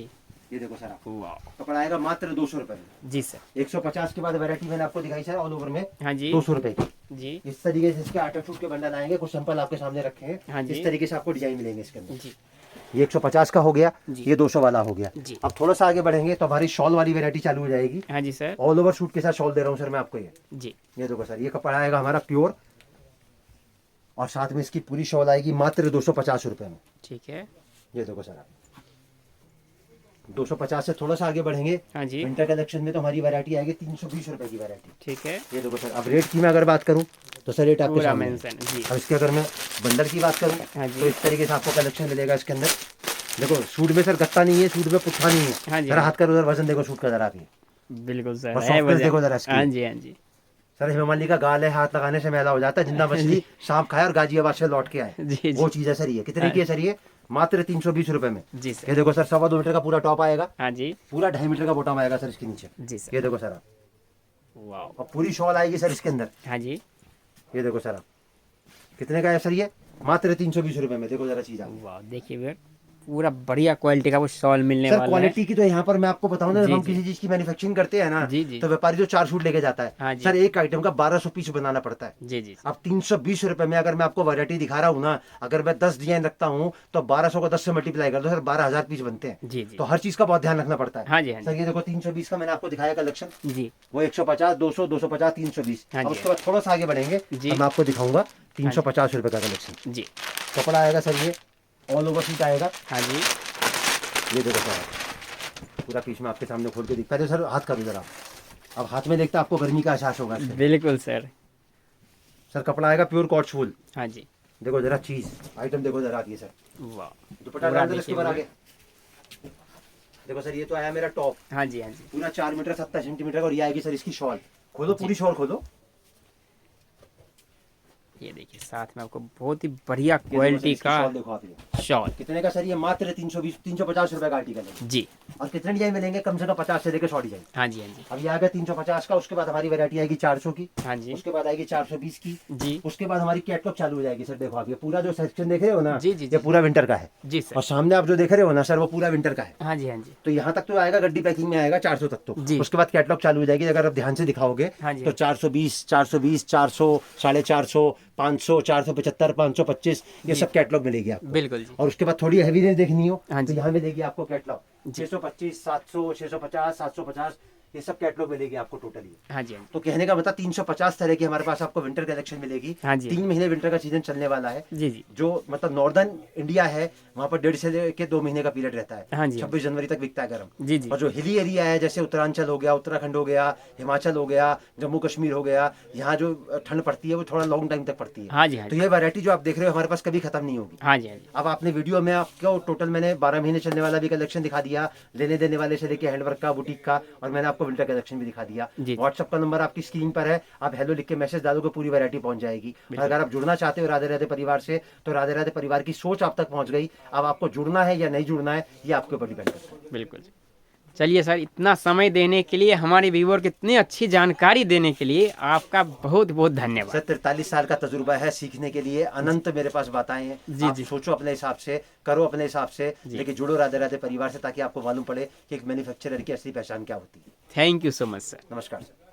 ये देखो सर आपको वाह। कपड़ा आएगा मात्र 200 रुपए में। जी सर। 150 के बाद वैरायटी मैंने आपको दिखाई सर ऑल ओवर में हाँ जी। 200 रुपए की। जी। इस तरीके से इसके 8 फुट के बंडल आएंगे, कुछ सैंपल आपके सामने रखे हैं। हाँ जी। इस तरीके से आपको डिजाइन मिलेंगे इसके अंदर। जी। ये 150 का हो गया, जी। ये 200 वाला हो गया। जी। अब थोड़ा सा आगे बढ़ेंगे तो हमारी शॉल वाली वैरायटी चालू हो जाएगी। हाँ जी सर। ऑल ओवर सूट के साथ शॉल दे रहा हूँ सर मैं आपको। जी। ये देखो सर, ये कपड़ा आएगा हमारा प्योर, और साथ में इसकी पूरी शॉल आएगी मात्र 250 रुपए में। ठीक है। ये देखो सर आप 250 से थोड़ा सा आगे बढ़ेंगे हाँ जी। विंटर कलेक्शन में तो हमारी वैरायटी आएगी 320 रुपए की वैरायटी। ठीक है। ये देखो सर, अब रेट की मैं अगर बात करूं तो सर रेट आपके पूरा सामने है। मेंशन। जी। अब इसके अगर मैं बंडल की बात करूं हाँ जी। तो इस तरीके से आपको कलेक्शन मिलेगा इसके अंदर। देखो सूट में सर गत्ता नहीं है, सूट में पुट्ठा नहीं है। हाँ जी। जरा हाथ कर उधर वजन देखो सूट का जरा आप। बिल्कुल सर। और है softness वजह। देखो जरा इसकी। हाँ जी, हाँ जी। सर हिमालय का गाल है, हाथ लगाने से मैला हो जाता है। जिंदा मछली सांप खाए और गाजियाबाद से लौट के आए, जी, जी। वो चीज है सर। ये कितने की है सर? ये मात्र 320 रुपए में। जी सर। ये देखो सर 2.25 मीटर का पूरा टॉप आएगा, हाँ जी। पूरा 2.5 मीटर का बॉटम आएगा सर इसके नीचे। जी सर। ये देखो सर आप, वाह। और पूरी शॉल आएगी सर इसके अंदर। हाँ जी। ये देखो सर आप, कितने का है सर? ये मात्र 320 रुपए में। देखो जरा चीज आप। वाह, देखिए भैया पूरा बढ़िया क्वालिटी का वो शॉल मिलने सर वाला है। क्वालिटी की तो यहाँ पर मैं आपको बताऊं ना, जी, जब हम जी। किसी चीज की मैन्युफैक्चरिंग करते हैं ना, जी, जी। तो व्यापारी जो 4 सूट लेके जाता हाँ है जी। सर, एक आइटम का 1200 पीस बनाना पड़ता है। जी जी। अब 320 रुपए में अगर मैं आपको वैरायटी दिखा रहा हूँ ना, अगर मैं 10 डिजाइन रखता हूँ तो 1200 को 10 से मल्टीप्लाई कर दो सर, 12,000 पीस बनते हैं। जी जी। तो हर चीज का बहुत ध्यान रखना पड़ता है। हाँ जी, हाँ जी। सर ये देखो 320 का मैंने आपको दिखाया कलेक्शन, जी। वो 150, 200, 250, 320। हाँ अब जी। उसके बाद थोड़ा सा आगे बढ़ेंगे जी। तो मैं आपको दिखाऊंगा 350 रुपए का कलेक्शन। जी। कपड़ा आएगा सर ये ऑल ओवर सीट आएगा। हाँ जी। ये देखो सर पूरा पीस में आपके सामने खोल के दिखता है। सर हाथ करो जरा, अब हाथ में देखता आपको गर्मी का एहसास होगा इससे। बिल्कुल सर। सर कपड़ा आएगा प्योर कॉट फूल। हाँ जी। देखो जरा चीज आइटम देखो जरा आती है सर। वाह। दुपट्टा पूरा डाल दो इसके देखिए ऊपर आगे। देखो सर ये तो आया मेरा टॉप, हाँ जी, हाँ जी। पूरा 4 मीटर 70 सेंटीमीटर का। और ये आएगी सर इसकी शॉल। खोलो पूरी शॉल खोलो। ये देखिए साथ में आपको बहुत ही बढ़िया ये देखो सर, क्वालिटी इसकी का शॉल देखो आप। ये शॉल। कितने का सर? ये मात्र 320 350 रुपए का आर्टिकल है। जी। और कितने डिजाइन मिलेंगे? कम से कम 50 से लेकर 100 डिजाइन। हाँ जी, हाँ जी। अब ये आ गया 350 का। उसके बाद हमारी वैरायटी आएगी 400 की। हाँ जी। उसके बाद आएगी 420 की। जी। उसके बाद हमारी कैटलॉग चालू हो जाएगी सर। देखो आप ये पूरा जो सेक्शन देख रहे हो ना, जी, जी, ये जी। पूरा विंटर का है। जी सर। और सामने आप जो देख रहे हो ना सर, वो पूरा विंटर का है। हाँ जी, हाँ जी। तो यहाँ तक तो आएगा, गड्डी पैकिंग में आएगा 400 तक तो। जी। उसके बाद कैटलॉग चालू हो जाएगी। अगर आप ध्यान से दिखाओगे हाँ जी, तो हाँ जी। 420, 420, 400, 450, 500, 475, 525 ये सब कैटलॉग मिलेगी आपको। बिल्कुल जी। और उसके बाद थोड़ी हैवी रेंज देखनी हो हाँ तो जी। यहाँ मिलेगी आपको कैटलॉग 625, 700, 650, 750 ये सब कैटलॉग मिलेगी आपको टोटली। हाँ जी, हाँ जी। तो कहने का मतलब 350 तरह की हमारे पास आपको विंटर कलेक्शन मिलेगी। हाँ जी। 3 महीने विंटर का सीजन चलने वाला है। जी जी। जो मतलब नॉर्दर्न इंडिया है वहाँ पर 1.5 से लेके 2 महीने का पीरियड रहता है। हाँ जी। 26 जनवरी तक बिकता है गर्म। जी जी। और जो हिली एरिया है जैसे उत्तरांचल हो गया, उत्तराखंड हो गया, हिमाचल हो गया, जम्मू कश्मीर हो गया, यहाँ जो ठंड पड़ती है वो थोड़ा लॉन्ग टाइम तक पड़ती है। हाँ जी, हाँ तो जी। ये वैरायटी जो आप देख रहे हो हमारे पास कभी खत्म नहीं होगी। हाँ जी, हाँ जी। अब आपने वीडियो में आपको टोटल मैंने 12 महीने चलने वाला भी कलेक्शन दिखा दिया, लेने देने वाले से लेके हैंडवर्क का, बुटीक का, और मैंने आपको विंटर कलेक्शन भी दिखा दिया। जी। व्हाट्सएप का नंबर आपकी स्क्रीन पर है, आप हेलो लिख के मैसेज डालोगे पूरी वैरायटी पहुंच जाएगी। और अगर आप जुड़ना चाहते हो राधे राधे परिवार से तो राधे राधे परिवार की सोच आप तक पहुंच गई। अब आपको जुड़ना है या नहीं जुड़ना है ये आपके ऊपर डिपेंड करता है। बिल्कुल जी। चलिए सर, इतना समय देने के लिए, हमारे व्यूअर को इतनी अच्छी जानकारी देने के लिए आपका बहुत बहुत धन्यवाद। सर 43 साल का तजुर्बा है सीखने के लिए, अनंत मेरे पास बातें हैं। जी, आप जी। सोचो अपने हिसाब से, करो अपने हिसाब से, लेकिन जुड़ो राधे राधे परिवार से ताकि आपको मालूम पड़े कि एक मैन्युफैक्चरर की असली पहचान क्या होती है। Thank you so much sir. नमस्कार सर।